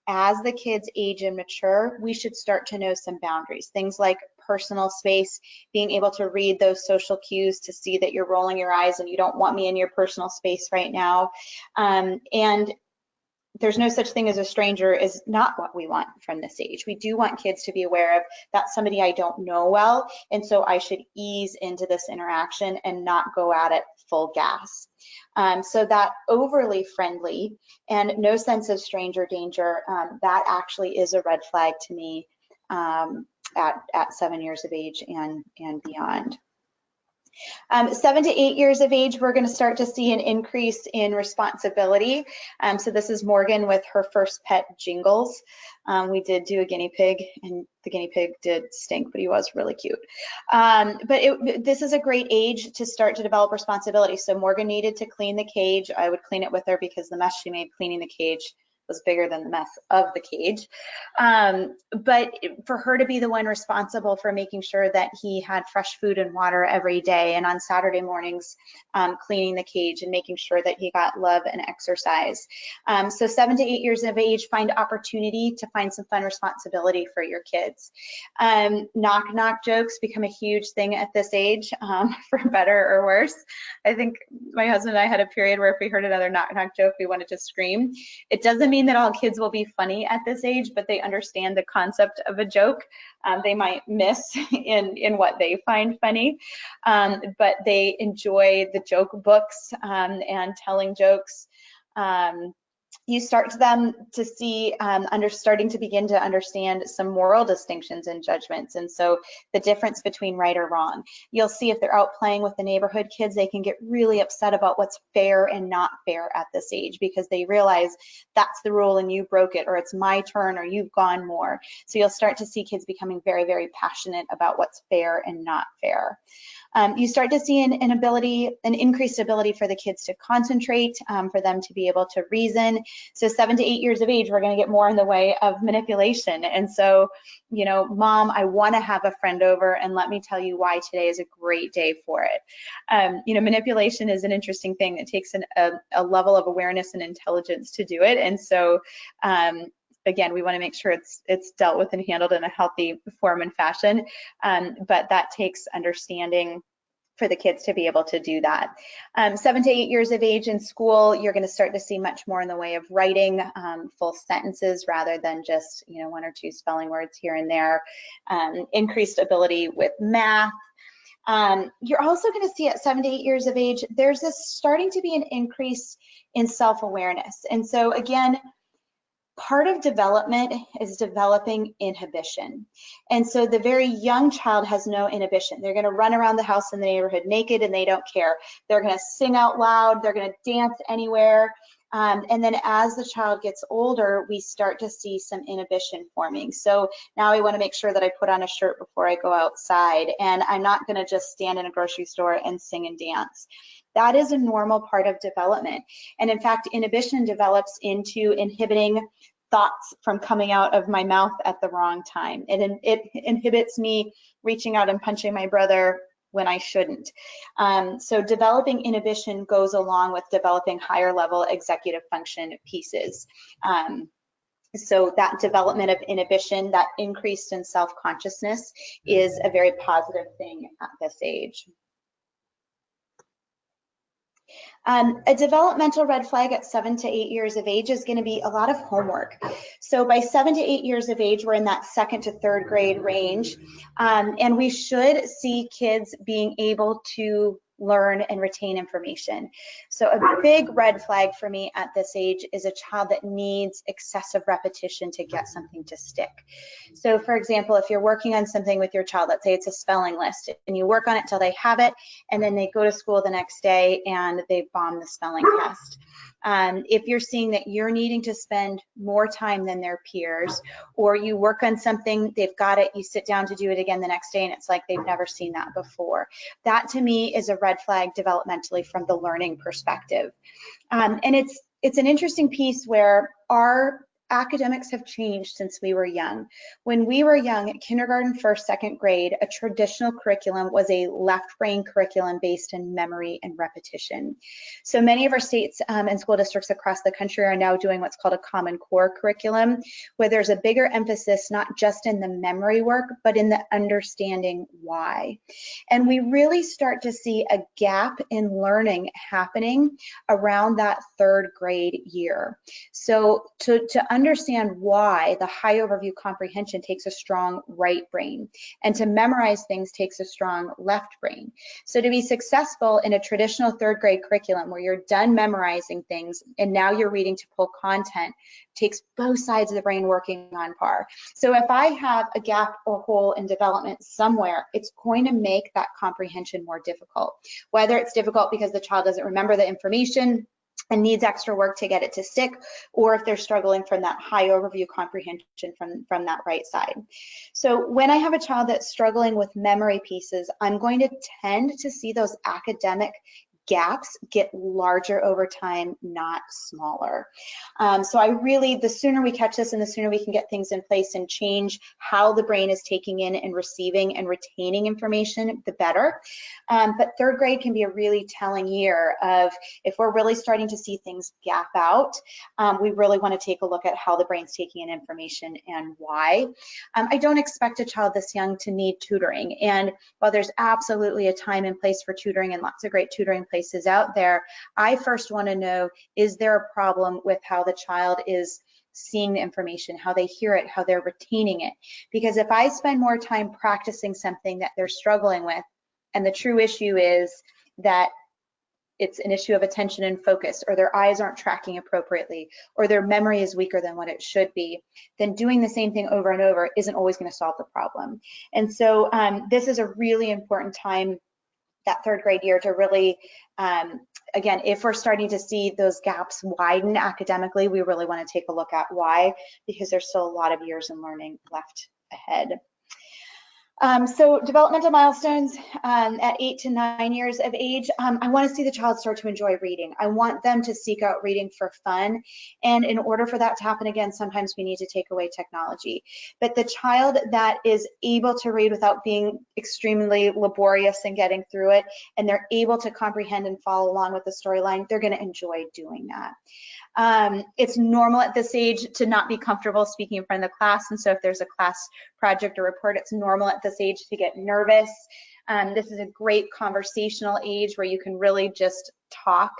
as the kids age and mature, we should start to know some boundaries. Things like personal space, being able to read those social cues to see that you're rolling your eyes and you don't want me in your personal space right now. And there's no such thing as a stranger is not what we want from this age. We do want kids to be aware of that's somebody I don't know well, and so I should ease into this interaction and not go at it full gas. So that overly friendly and no sense of stranger danger, that actually is a red flag to me at 7 years of age and beyond. 7 to 8 years of age, we're going to start to see an increase in responsibility. So this is Morgan with her first pet, Jingles. We did do a guinea pig, and the guinea pig did stink, but he was really cute. But this is a great age to start to develop responsibility. So Morgan needed to clean the cage. I would clean it with her because the mess she made cleaning the cage was bigger than the mess of the cage. But for her to be the one responsible for making sure that he had fresh food and water every day, and on Saturday mornings, cleaning the cage and making sure that he got love and exercise. So 7 to 8 years of age, find opportunity to find some fun responsibility for your kids. Knock knock jokes become a huge thing at this age, for better or worse. I think my husband and I had a period where if we heard another knock knock joke, we wanted to scream. It doesn't mean that all kids will be funny at this age, but they understand the concept of a joke. They might miss in what they find funny, but they enjoy the joke books and telling jokes. You start them to see, starting to begin to understand some moral distinctions and judgments. And so the difference between right or wrong. You'll see if they're out playing with the neighborhood kids, they can get really upset about what's fair and not fair at this age, because they realize that's the rule and you broke it, or it's my turn, or you've gone more. So you'll start to see kids becoming very, very passionate about what's fair and not fair. You start to see an increased ability for the kids to concentrate, for them to be able to reason. So 7 to 8 years of age, we're going to get more in the way of manipulation. And so, Mom, I want to have a friend over, and let me tell you why today is a great day for it. Manipulation is an interesting thing. It takes a level of awareness and intelligence to do it. And so, again, we want to make sure it's dealt with and handled in a healthy form and fashion, but that takes understanding for the kids to be able to do that. 7 to 8 years of age in school, you're going to start to see much more in the way of writing full sentences rather than just 1 or 2 spelling words here and there. Increased ability with math. You're also going to see at 7 to 8 years of age, there's starting to be an increase in self-awareness. And so again, part of development is developing inhibition. And so the very young child has no inhibition. They're going to run around the house in the neighborhood naked and they don't care. They're going to sing out loud. They're going to dance anywhere. And then as the child gets older, we start to see some inhibition forming. So now I want to make sure that I put on a shirt before I go outside, and I'm not going to just stand in a grocery store and sing and dance. That is a normal part of development. And in fact, inhibition develops into inhibiting thoughts from coming out of my mouth at the wrong time. It inhibits me reaching out and punching my brother when I shouldn't. So developing inhibition goes along with developing higher level executive function pieces. So that development of inhibition, that increase in self-consciousness, is a very positive thing at this age. A developmental red flag at 7 to 8 years of age is going to be a lot of homework. So by 7 to 8 years of age, we're in that 2nd to 3rd grade range, and we should see kids being able to learn and retain information. So a big red flag for me at this age is a child that needs excessive repetition to get something to stick. So for example, if you're working on something with your child, let's say it's a spelling list, and you work on it till they have it, and then they go to school the next day and they bomb the spelling test. If you're seeing that you're needing to spend more time than their peers, or you work on something, they've got it, you sit down to do it again the next day and it's like they've never seen that before. That to me is a red flag developmentally from the learning perspective. And it's an interesting piece where our academics have changed since we were young. When we were young, kindergarten, 1st, 2nd grade, a traditional curriculum was a left brain curriculum based in memory and repetition. So many of our states and school districts across the country are now doing what's called a Common Core curriculum, where there's a bigger emphasis not just in the memory work, but in the understanding why. And we really start to see a gap in learning happening around that 3rd grade year. So to understand why, the high overview comprehension takes a strong right brain, and to memorize things takes a strong left brain. So to be successful in a traditional 3rd grade curriculum where you're done memorizing things and now you're reading to pull content, takes both sides of the brain working on par. So if I have a gap or hole in development somewhere, it's going to make that comprehension more difficult. Whether it's difficult because the child doesn't remember the information and needs extra work to get it to stick, or if they're struggling from that high overview comprehension from that right side. So when I have a child that's struggling with memory pieces, I'm going to tend to see those academic gaps get larger over time, not smaller. So the sooner we catch this and the sooner we can get things in place and change how the brain is taking in and receiving and retaining information, the better. But third grade can be a really telling year of if we're really starting to see things gap out, we really want to take a look at how the brain's taking in information and why. I don't expect a child this young to need tutoring. And while there's absolutely a time and place for tutoring and lots of great tutoring places out there, I first want to know, is there a problem with how the child is seeing the information, how they hear it, how they're retaining it? Because if I spend more time practicing something that they're struggling with, and the true issue is that it's an issue of attention and focus, or their eyes aren't tracking appropriately, or their memory is weaker than what it should be, then doing the same thing over and over isn't always going to solve the problem. And so this is a really important time, that third grade year, to really, again, if we're starting to see those gaps widen academically, we really want to take a look at why, because there's still a lot of years in learning left ahead. So developmental milestones at 8 to 9 years of age, I want to see the child start to enjoy reading. I want them to seek out reading for fun. And in order for that to happen, again, sometimes we need to take away technology. But the child that is able to read without being extremely laborious and getting through it, and they're able to comprehend and follow along with the storyline, they're going to enjoy doing that. It's normal at this age to not be comfortable speaking in front of the class, and so if there's a class project or report, it's normal at this age to get nervous. This is a great conversational age where you can really just talk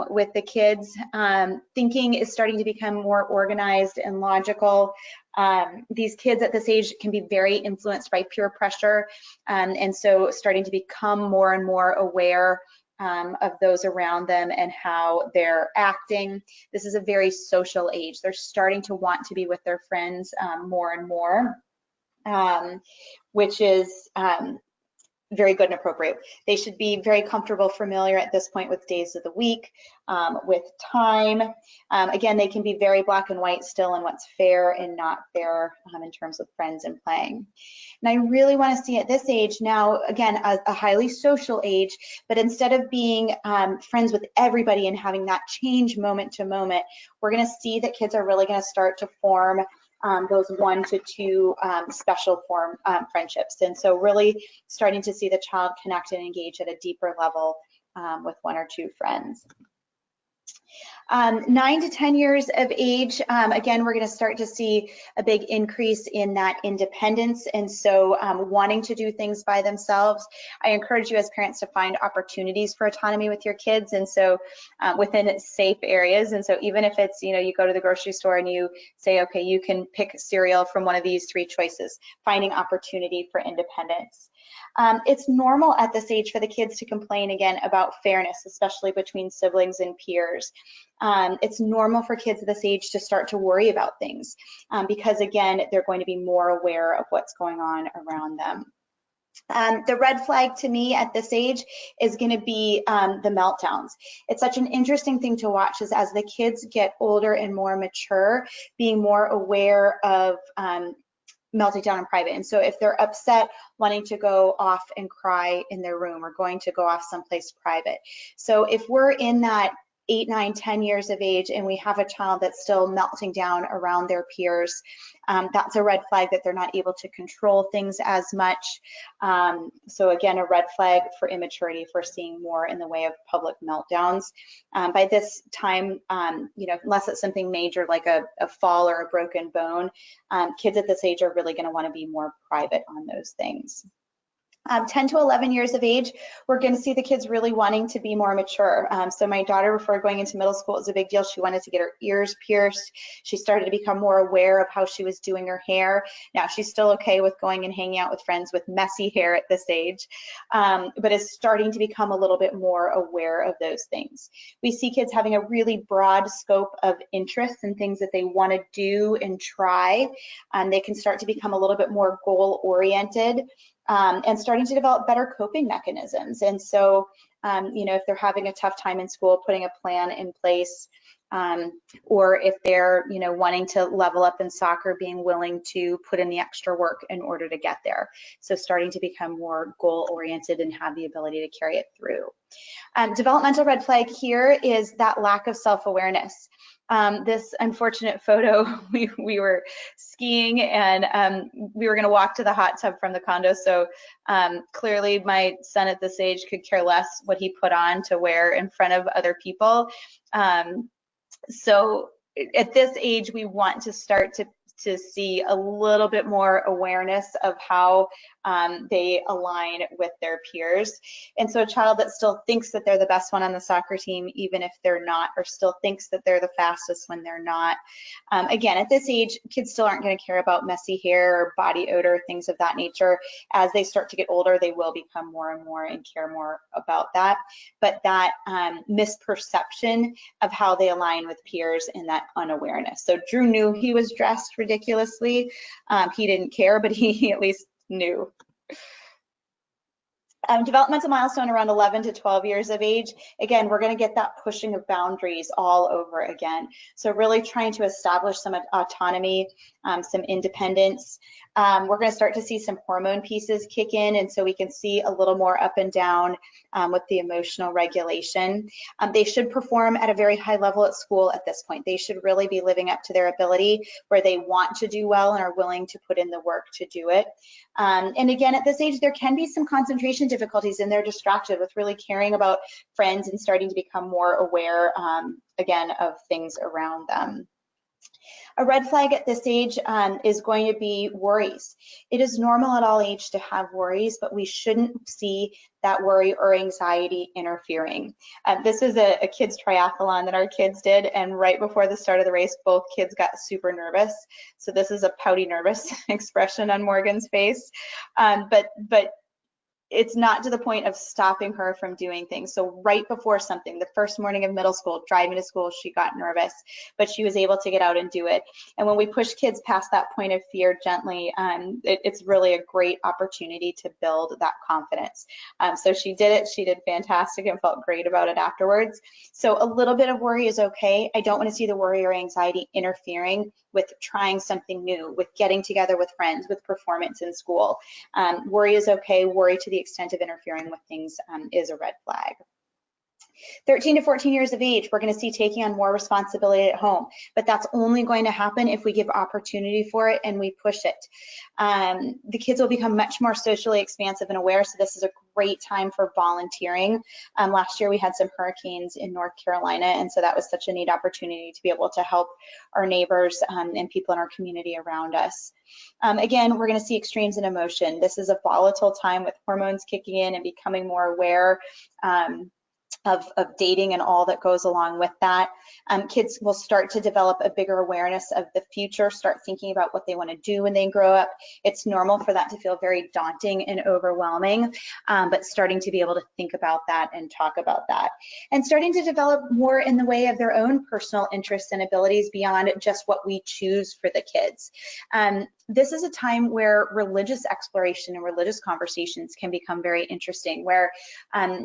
with the kids. Thinking is starting to become more organized and logical. These kids at this age can be very influenced by peer pressure, and so starting to become more and more aware of those around them and how they're acting. This is a very social age. They're starting to want to be with their friends more and more, which is very good and appropriate. They should be very comfortable, familiar at this point with days of the week, with time. Again, they can be very black and white still in what's fair and not fair in terms of friends and playing. And I really want to see at this age now, again, a highly social age, but instead of being friends with everybody and having that change moment to moment, we're going to see that kids are really going to start to form those 1 to 2 special form friendships. And so really starting to see the child connect and engage at a deeper level with 1 or 2 friends. 9 to 10 years of age, again, we're going to start to see a big increase in that independence, and so wanting to do things by themselves. I encourage you as parents to find opportunities for autonomy with your kids, and so within safe areas. And so even if it's, you go to the grocery store and you say, okay, you can pick cereal from one of these 3 choices, finding opportunity for independence. It's normal at this age for the kids to complain again about fairness, especially between siblings and peers. It's normal for kids at this age to start to worry about things because, again, they're going to be more aware of what's going on around them. The red flag to me at this age is going to be the meltdowns. It's such an interesting thing to watch as the kids get older and more mature, being more aware of melting down in private. And so if they're upset, wanting to go off and cry in their room or going to go off someplace private. So if we're in that 8, 9, 10 years of age and we have a child that's still melting down around their peers, that's a red flag that they're not able to control things as much. So again, a red flag for immaturity, for seeing more in the way of public meltdowns. By this time, unless it's something major like a fall or a broken bone, kids at this age are really going to want to be more private on those things. 10 to 11 years of age, we're going to see the kids really wanting to be more mature. So my daughter, before going into middle school, it was a big deal. She wanted to get her ears pierced. She started to become more aware of how she was doing her hair. Now she's still okay with going and hanging out with friends with messy hair at this age, but is starting to become a little bit more aware of those things. We see kids having a really broad scope of interests and things that they want to do and try. They can start to become a little bit more goal-oriented. And starting to develop better coping mechanisms. And so if they're having a tough time in school, putting a plan in place, or if they're, wanting to level up in soccer, being willing to put in the extra work in order to get there. So starting to become more goal-oriented and have the ability to carry it through. Developmental red flag here is that lack of self-awareness. This unfortunate photo, we were skiing and we were going to walk to the hot tub from the condo. So clearly my son at this age could care less what he put on to wear in front of other people. So at this age, we want to start to see a little bit more awareness of how they align with their peers. And so a child that still thinks that they're the best one on the soccer team, even if they're not, or still thinks that they're the fastest when they're not. Again, at this age, kids still aren't going to care about messy hair or body odor, things of that nature. As they start to get older, they will become more and more and care more about that. But that misperception of how they align with peers and that unawareness. So Drew knew he was dressed ridiculously. He didn't care, but he at least knew. Developmental milestone around 11 to 12 years of age. Again, we're going to get that pushing of boundaries all over again. So really trying to establish some autonomy, some independence. We're going to start to see some hormone pieces kick in, and so we can see a little more up and down with the emotional regulation. They should perform at a very high level at school at this point. They should really be living up to their ability where they want to do well and are willing to put in the work to do it. And again, at this age, there can be some concentration difficulties and they're distracted with really caring about friends and starting to become more aware, again, of things around them. A red flag at this age is going to be worries. It is normal at all age to have worries, but we shouldn't see that worry or anxiety interfering. This is a kids triathlon that our kids did, and right before the start of the race, both kids got super nervous. So this is a pouty nervous expression on Morgan's face. But it's not to the point of stopping her from doing things. So right before something, the first morning of middle school, driving to school, she got nervous, but she was able to get out and do it. And when we push kids past that point of fear gently, it's really a great opportunity to build that confidence. So she did it. She did fantastic and felt great about it afterwards. So a little bit of worry is okay. I don't want to see the worry or anxiety interfering with trying something new, with getting together with friends, with performance in school. Worry is okay. Worry to the extent of interfering with things is a red flag. 13 to 14 years of age, we're going to see taking on more responsibility at home, but that's only going to happen if we give opportunity for it and we push it. The kids will become much more socially expansive and aware, so this is a great time for volunteering. Last year we had some hurricanes in North Carolina, and so that was such a neat opportunity to be able to help our neighbors and people in our community around us. Again, we're going to see extremes in emotion. This is a volatile time with hormones kicking in and becoming more aware of dating and all that goes along with that. Kids will start to develop a bigger awareness of the future, start thinking about what they want to do when they grow up. It's normal for that to feel very daunting and overwhelming, but starting to be able to think about that and talk about that. And starting to develop more in the way of their own personal interests and abilities beyond just what we choose for the kids. This is a time where religious exploration and religious conversations can become very interesting, where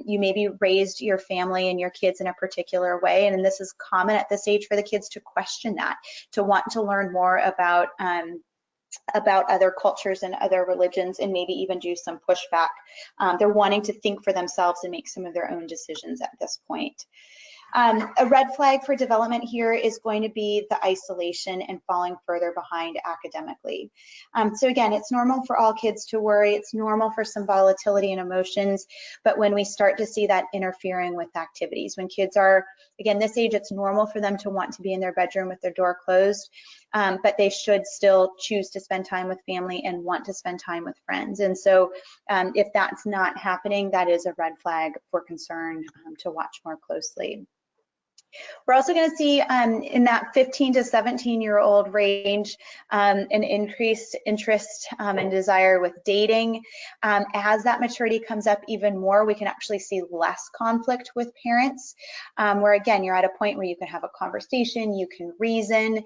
you maybe raised your family and your kids in a particular way, and this is common at this age for the kids to question that, to want to learn more about other cultures and other religions, and maybe even do some pushback. They're wanting to think for themselves and make some of their own decisions at this point. A red flag for development here is going to be the isolation and falling further behind academically. So again, it's normal for all kids to worry. It's normal for some volatility and emotions, but when we start to see that interfering with activities, when kids are, again, this age, it's normal for them to want to be in their bedroom with their door closed, but they should still choose to spend time with family and want to spend time with friends. And so if that's not happening, that is a red flag for concern to watch more closely. We're also going to see in that 15 to 17-year-old range an increased interest and desire with dating. As that maturity comes up even more, we can actually see less conflict with parents, where again, you're at a point where you can have a conversation, you can reason.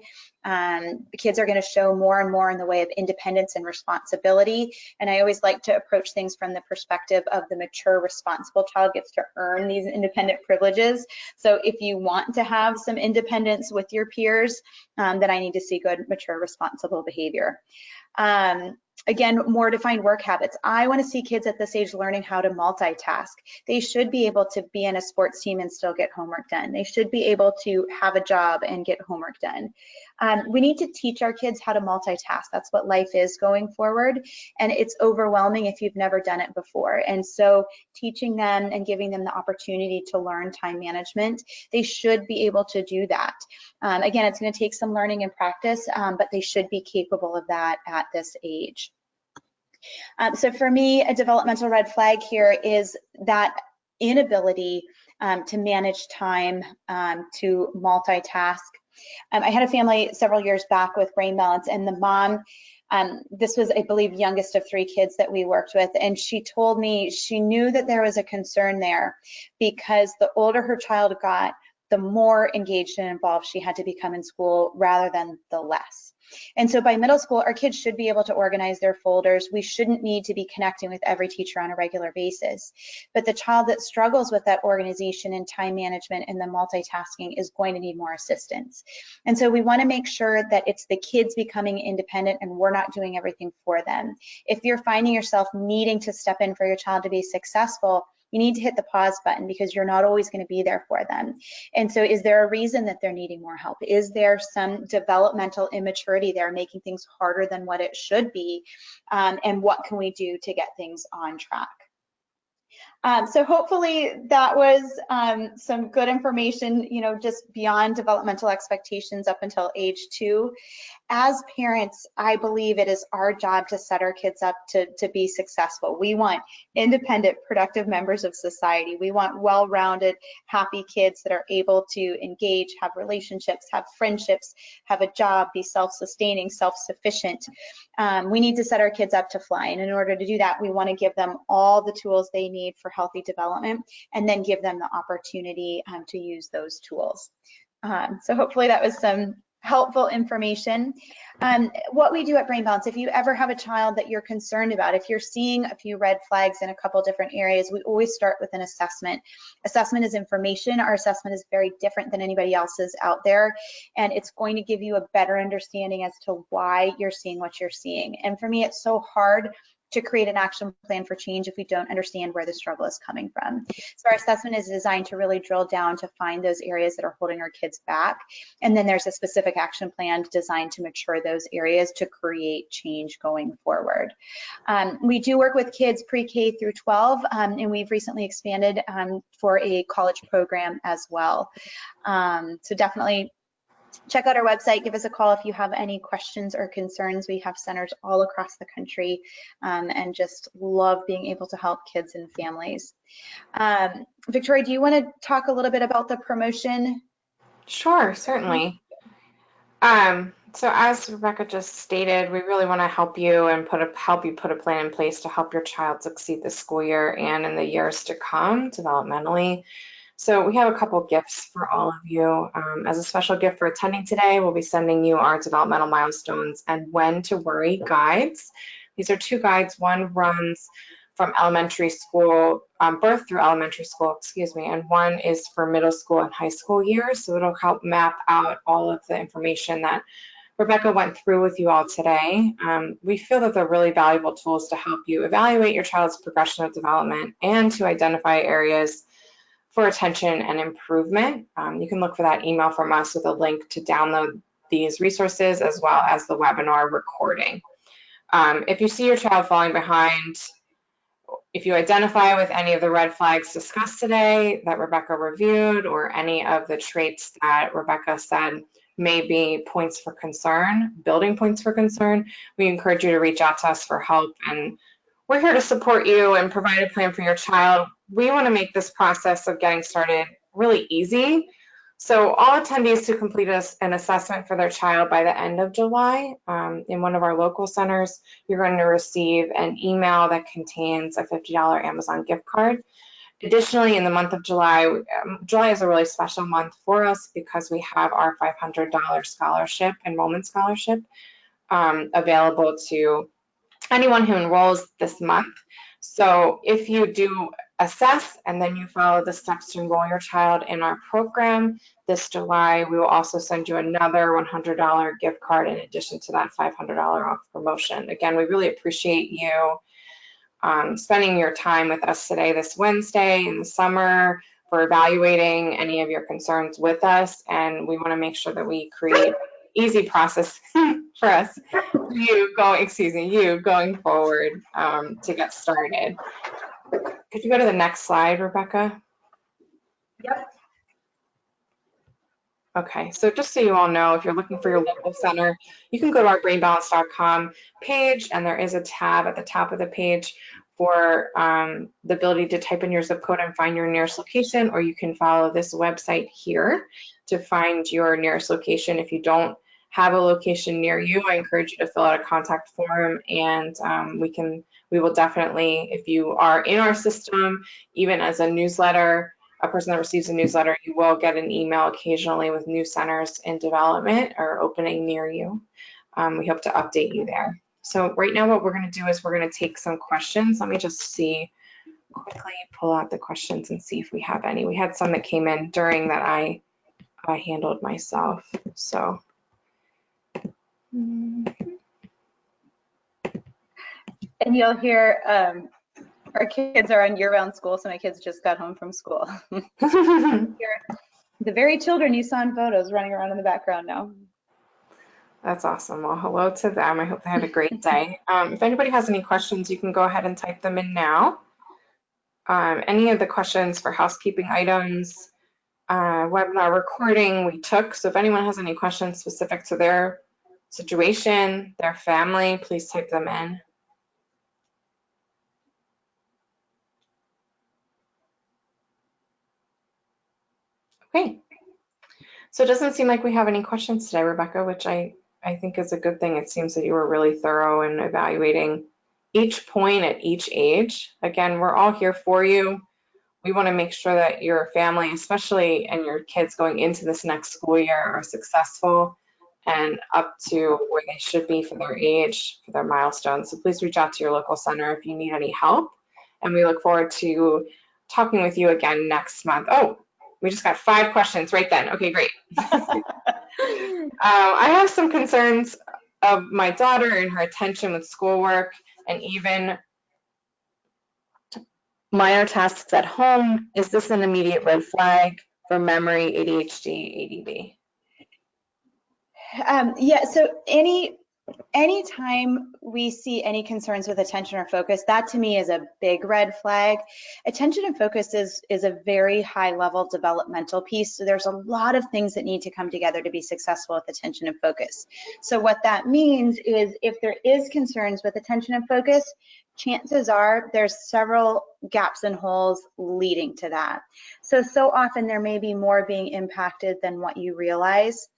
Kids are going to show more and more in the way of independence and responsibility. And I always like to approach things from the perspective of the mature, responsible child gets to earn these independent privileges. So if you want to have some independence with your peers, then I need to see good, mature, responsible behavior. Again, more defined work habits. I want to see kids at this age learning how to multitask. They should be able to be in a sports team and still get homework done. They should be able to have a job and get homework done. We need to teach our kids how to multitask. That's what life is going forward. And it's overwhelming if you've never done it before. And so teaching them and giving them the opportunity to learn time management, they should be able to do that. Again, it's going to take some learning and practice, but they should be capable of that at this age. So for me, a developmental red flag here is that inability to manage time, to multitask. I had a family several years back with brain balance, and the mom, this was, I believe, youngest of 3 kids that we worked with, and she told me she knew that there was a concern there because the older her child got, the more engaged and involved she had to become in school rather than the less. And so by middle school, our kids should be able to organize their folders. We shouldn't need to be connecting with every teacher on a regular basis. But the child that struggles with that organization and time management and the multitasking is going to need more assistance. And so we want to make sure that it's the kids becoming independent and we're not doing everything for them. If you're finding yourself needing to step in for your child to be successful, you need to hit the pause button because you're not always going to be there for them. And so is there a reason that they're needing more help? Is there some developmental immaturity there making things harder than what it should be? And what can we do to get things on track? So hopefully that was some good information, just beyond developmental expectations up until age 2. As parents, I believe it is our job to set our kids up to be successful. We want independent, productive members of society. We want well-rounded, happy kids that are able to engage, have relationships, have friendships, have a job, be self-sustaining, self-sufficient. We need to set our kids up to fly. And in order to do that, we want to give them all the tools they need for healthy development and then give them the opportunity to use those tools. So hopefully that was some helpful information. What we do at Brain Balance, if you ever have a child that you're concerned about, if you're seeing a few red flags in a couple different areas, we always start with an assessment. Assessment is information. Our assessment is very different than anybody else's out there, and it's going to give you a better understanding as to why you're seeing what you're seeing. And for me, it's so hard to create an action plan for change if we don't understand where the struggle is coming from. So our assessment is designed to really drill down to find those areas that are holding our kids back. And then there's a specific action plan designed to mature those areas to create change going forward. We do work with kids pre-K through 12, and we've recently expanded for a college program as well. So definitely check out our website, give us a call if you have any questions or concerns. We have centers all across the country and just love being able to help kids and families. Victoria, do you want to talk a little bit about the promotion? Sure, certainly. So as Rebecca just stated, we really want to help you and help you put a plan in place to help your child succeed this school year and in the years to come developmentally. So we have a couple gifts for all of you. As a special gift for attending today, we'll be sending you our developmental milestones and when to worry guides. These are 2 guides. One runs from elementary school, birth through elementary school, and one is for middle school and high school years. So it'll help map out all of the information that Rebecca went through with you all today. We feel that they're really valuable tools to help you evaluate your child's progression of development and to identify areas for attention and improvement. You can look for that email from us with a link to download these resources as well as the webinar recording. If you see your child falling behind, if you identify with any of the red flags discussed today that Rebecca reviewed or any of the traits that Rebecca said may be points for concern, building points for concern, we encourage you to reach out to us for help, and we're here to support you and provide a plan for your child. We want to make this process of getting started really easy. So all attendees who complete an assessment for their child by the end of July in one of our local centers, you're going to receive an email that contains a $50 Amazon gift card. Additionally, in the month of July, July is a really special month for us because we have our $500 scholarship, enrollment scholarship, available to anyone who enrolls this month. So if you do assess and then you follow the steps to enroll your child in our program this July, we will also send you another $100 gift card in addition to that $500 off promotion. Again, we really appreciate you spending your time with us today, this Wednesday in the summer, for evaluating any of your concerns with us. And we want to make sure that we create easy process for us, you going forward to get started. Could you go to the next slide, Rebecca? Yep. Okay, so just so you all know, if you're looking for your local center, you can go to our brainbalance.com page, and there is a tab at the top of the page for the ability to type in your zip code and find your nearest location, or you can follow this website here to find your nearest location. If you don't have a location near you, I encourage you to fill out a contact form, and we will definitely, if you are in our system, even as a newsletter, a person that receives a newsletter, you will get an email occasionally with new centers in development or opening near you. We hope to update you there. So right now what we're going to do is we're going to take some questions. Let me just see, quickly pull out the questions and see if we have any. We had some that came in during that I handled myself. So. And you'll hear our kids are on year-round school, so my kids just got home from school. The very children you saw in photos running around in the background now. That's awesome. Well, hello to them. I hope they had a great day. If anybody has any questions, you can go ahead and type them in now. Any of the questions for housekeeping items, webinar recording we took. So if anyone has any questions specific to their situation, their family, please type them in. Okay. So it doesn't seem like we have any questions today, Rebecca, which I think is a good thing. It seems that you were really thorough in evaluating each point at each age. Again, we're all here for you. We want to make sure that your family, especially and your kids going into this next school year, are successful and up to where they should be for their age, for their milestones. So please reach out to your local center if you need any help. And we look forward to talking with you again next month. Oh, we just got 5 questions right then. Okay, great. I have some concerns of my daughter and her attention with schoolwork and even minor tasks at home. Is this an immediate red flag for memory, ADHD, ADD? Yeah, so anytime we see any concerns with attention or focus, that to me is a big red flag. Attention and focus is a very high level developmental piece. So there's a lot of things that need to come together to be successful with attention and focus. So what that means is if there is concerns with attention and focus, chances are there's several gaps and holes leading to that. So often there may be more being impacted than what you realize.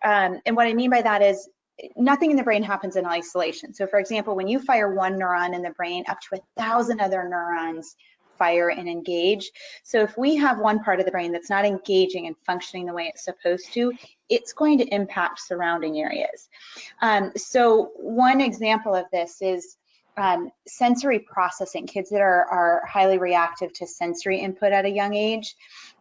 And what I mean by that is nothing in the brain happens in isolation. So for example, when you fire one neuron in the brain, up to 1,000 other neurons fire and engage. So if we have one part of the brain that's not engaging and functioning the way it's supposed to, it's going to impact surrounding areas. So one example of this is sensory processing. Kids that are highly reactive to sensory input at a young age,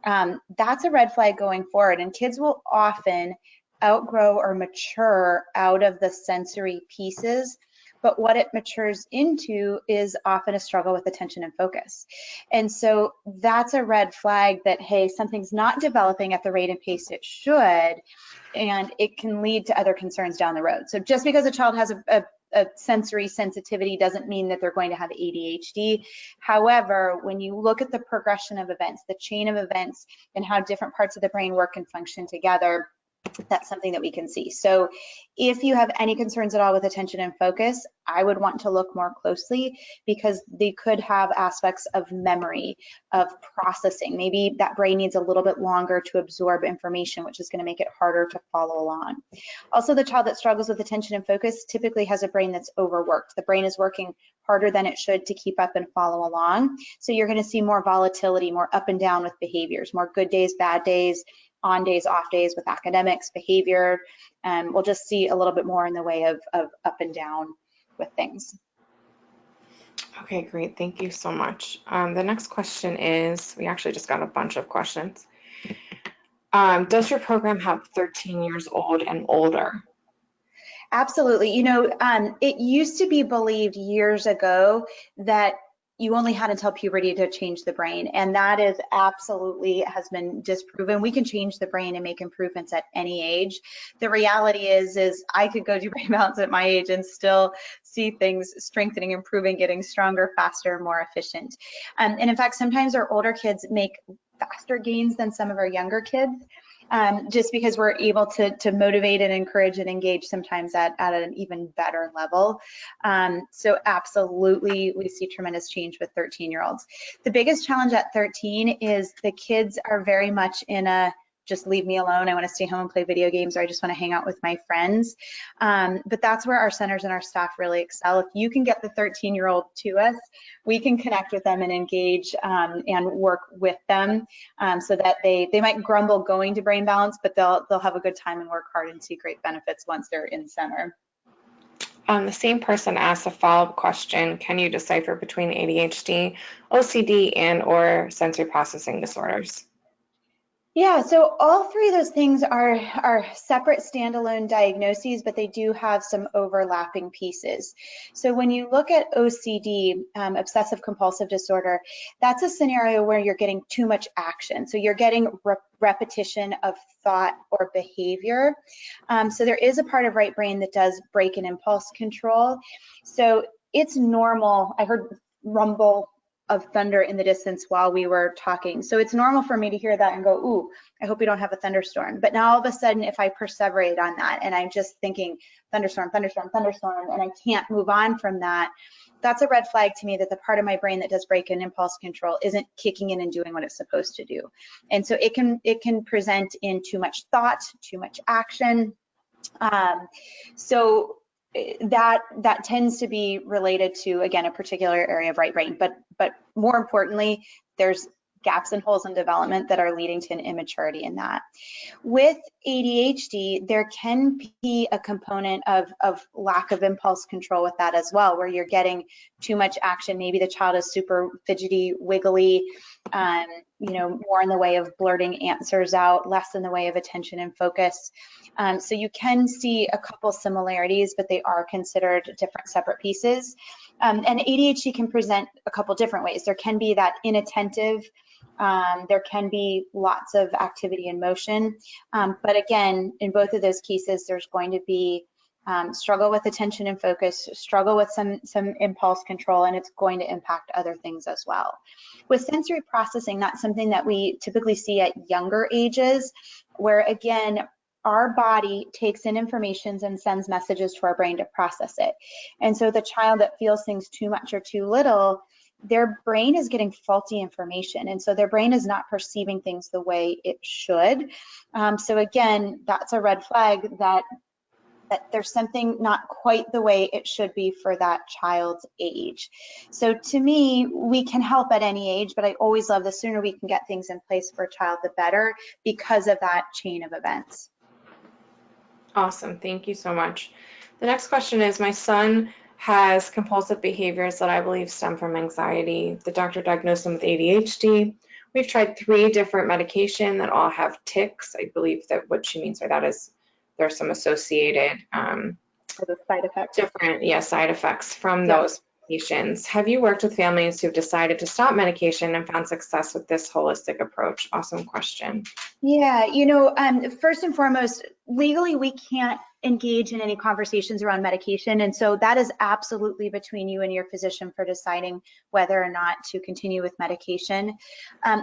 that's a red flag going forward. And kids will often outgrow or mature out of the sensory pieces, but what it matures into is often a struggle with attention and focus. And so that's a red flag that, hey, something's not developing at the rate and pace it should, and it can lead to other concerns down the road. So just because a child has a sensory sensitivity doesn't mean that they're going to have ADHD. However, when you look at the progression of events, the chain of events, and how different parts of the brain work and function together, that's something that we can see. So if you have any concerns at all with attention and focus, I would want to look more closely because they could have aspects of memory, of processing. Maybe that brain needs a little bit longer to absorb information, which is going to make it harder to follow along. Also, the child that struggles with attention and focus typically has a brain that's overworked. The brain is working harder than it should to keep up and follow along. So you're going to see more volatility, more up and down with behaviors, more good days, bad days, on days, off days with academics, behavior. We'll just see a little bit more in the way of up and down with things. Okay, great. Thank you so much. The next question is, we actually just got a bunch of questions. Does your program have 13 years old and older? Absolutely. You know, it used to be believed years ago that you only had until puberty to change the brain, and that is absolutely has been disproven. We can change the brain and make improvements at any age. The reality is I could go do brain balance at my age and still see things strengthening, improving, getting stronger, faster, more efficient. And in fact, sometimes our older kids make faster gains than some of our younger kids. Just because we're able to motivate and encourage and engage sometimes at an even better level. So absolutely, we see tremendous change with 13-year-olds. The biggest challenge at 13 is the kids are very much in a just leave me alone. I want to stay home and play video games, or I just want to hang out with my friends. But that's where our centers and our staff really excel. If you can get the 13-year-old to us, we can connect with them and engage and work with them so that they might grumble going to brain balance, but they'll have a good time and work hard and see great benefits once they're in center. The same person asked a follow-up question. Can you decipher between ADHD, OCD, and or sensory processing disorders? Yeah, so all three of those things are separate standalone diagnoses, but they do have some overlapping pieces. So when you look at OCD, obsessive compulsive disorder, that's a scenario where you're getting too much action. So you're getting repetition of thought or behavior. So there is a part of right brain that does break and impulse control. So it's normal. I heard rumble of thunder in the distance while we were talking. So it's normal for me to hear that and go, ooh, I hope we don't have a thunderstorm. But now all of a sudden, if I perseverate on that and I'm just thinking thunderstorm, thunderstorm, thunderstorm, and I can't move on from that, that's a red flag to me that the part of my brain that does break and impulse control isn't kicking in and doing what it's supposed to do. And so it can present in too much thought, too much action. So that tends to be related to, again, a particular area of right brain, but more importantly, there's gaps and holes in development that are leading to an immaturity in that. With ADHD, there can be a component of lack of impulse control with that as well, where you're getting too much action. Maybe the child is super fidgety, wiggly, more in the way of blurting answers out, less in the way of attention and focus. So you can see a couple similarities, but they are considered different separate pieces. And ADHD can present a couple different ways. There can be that inattentive, there can be lots of activity and motion. But again, in both of those cases, there's going to be struggle with attention and focus, struggle with some impulse control, and it's going to impact other things as well. With sensory processing, that's something that we typically see at younger ages, where again, our body takes in information and sends messages to our brain to process it. And so the child that feels things too much or too little, their brain is getting faulty information. And so their brain is not perceiving things the way it should. So again, that's a red flag that there's something not quite the way it should be for that child's age. So to me, we can help at any age, but I always love the sooner we can get things in place for a child, the better, because of that chain of events. Awesome. Thank you so much. The next question is, my son has compulsive behaviors that I believe stem from anxiety. The doctor diagnosed him with ADHD. We've tried 3 different medication that all have tics. I believe that what she means by that is there's some associated the side effects. Different side effects from those medications. Have you worked with families who've decided to stop medication and found success with this holistic approach? Awesome question. Yeah, first and foremost, legally we can't engage in any conversations around medication. And so that is absolutely between you and your physician for deciding whether or not to continue with medication.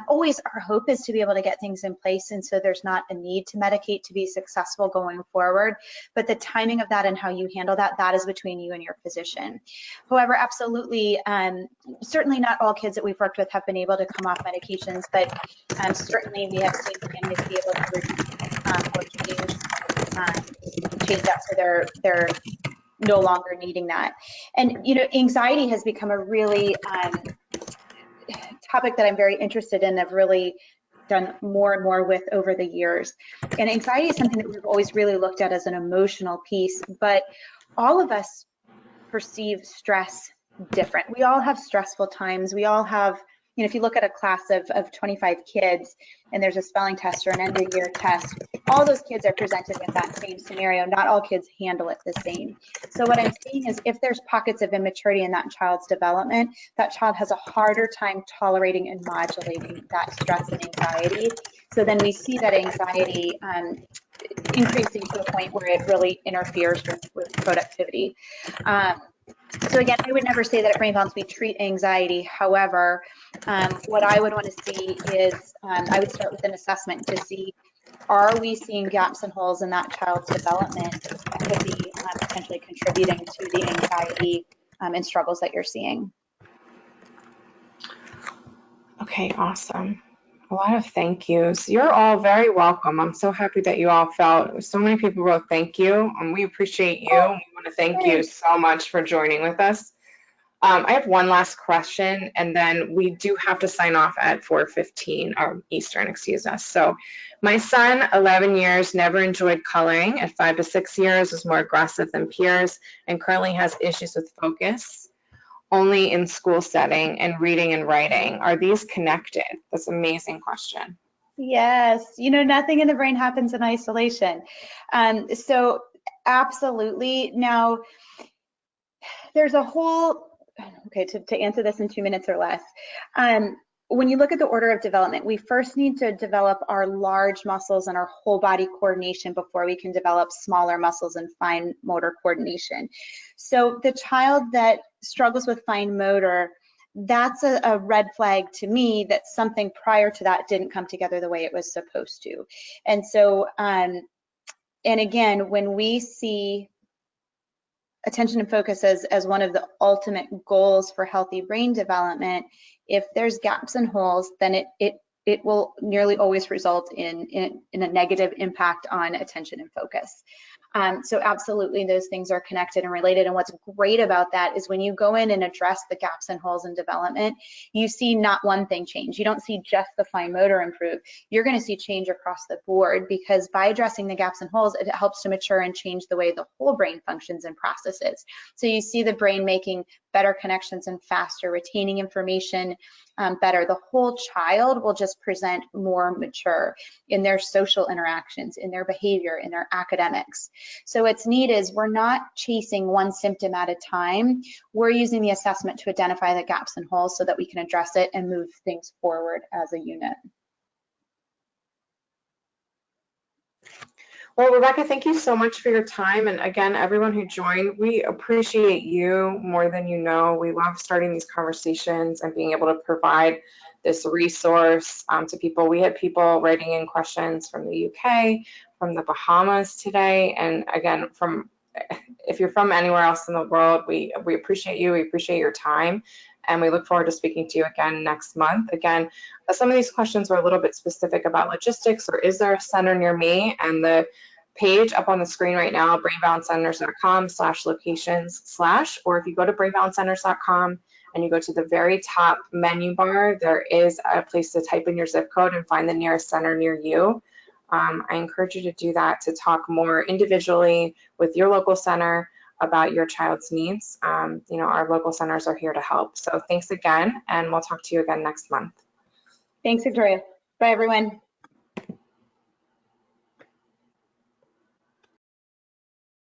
Always our hope is to be able to get things in place, and so there's not a need to medicate to be successful going forward. But the timing of that and how you handle that, that is between you and your physician. However, absolutely, certainly not all kids that we've worked with have been able to come off medications, but certainly we have seen families be able to reduce or change that so they're no longer needing that. And anxiety has become a really topic that I'm very interested in. I've really done more and more with over the years. And anxiety is something that we've always really looked at as an emotional piece, but all of us perceive stress different. We all have stressful times. We all have, if you look at a class of 25 kids and there's a spelling test or an end of year test, all those kids are presented with that same scenario. Not all kids handle it the same. So what I'm seeing is if there's pockets of immaturity in that child's development, that child has a harder time tolerating and modulating that stress and anxiety. So then we see that anxiety increasing to a point where it really interferes with productivity. So again, I would never say that at Brain Balance we treat anxiety. However, what I would want to see is I would start with an assessment to see, are we seeing gaps and holes in that child's development that could be potentially contributing to the anxiety and struggles that you're seeing. Okay, awesome. A lot of thank yous. You're all very welcome. I'm so happy that you all felt, so many people wrote thank you, and we appreciate you. We want to thank you so much for joining with us. I have one last question, and then we do have to sign off at 4:15 or Eastern, excuse us. So my son, 11 years, never enjoyed coloring. At 5 to 6 years, was more aggressive than peers and currently has issues with focus only in school setting and reading and writing. Are these connected? That's an amazing question. Yes, nothing in the brain happens in isolation. So absolutely. Now, there's a whole, okay, to answer this in 2 minutes or less. When you look at the order of development, we first need to develop our large muscles and our whole body coordination before we can develop smaller muscles and fine motor coordination. So the child that struggles with fine motor, that's a red flag to me that something prior to that didn't come together the way it was supposed to. And so, and again, when we see attention and focus as one of the ultimate goals for healthy brain development, if there's gaps and holes, then it will nearly always result in a negative impact on attention and focus. So absolutely, those things are connected and related. And what's great about that is when you go in and address the gaps and holes in development, you see not one thing change. You don't see just the fine motor improve. You're going to see change across the board, because by addressing the gaps and holes, it helps to mature and change the way the whole brain functions and processes. So you see the brain making better connections and faster, retaining information better. The whole child will just present more mature in their social interactions, in their behavior, in their academics. So what's neat is we're not chasing one symptom at a time. We're using the assessment to identify the gaps and holes so that we can address it and move things forward as a unit. Well, Rebecca, thank you so much for your time. And again, everyone who joined, we appreciate you more than you know. We love starting these conversations and being able to provide this resource to people. We had people writing in questions from the UK, from the Bahamas today. And again, if you're from anywhere else in the world, we appreciate you. We appreciate your time. And we look forward to speaking to you again next month. Again, some of these questions were a little bit specific about logistics, or is there a center near me? And the page up on the screen right now, brainbalancecenters.com/locations/ or if you go to brainbalancecenters.com and you go to the very top menu bar, there is a place to type in your zip code and find the nearest center near you. I encourage you to do that, to talk more individually with your local center about your child's needs. Our local centers are here to help. So thanks again, and we'll talk to you again next month. Thanks, Victoria. Bye, everyone.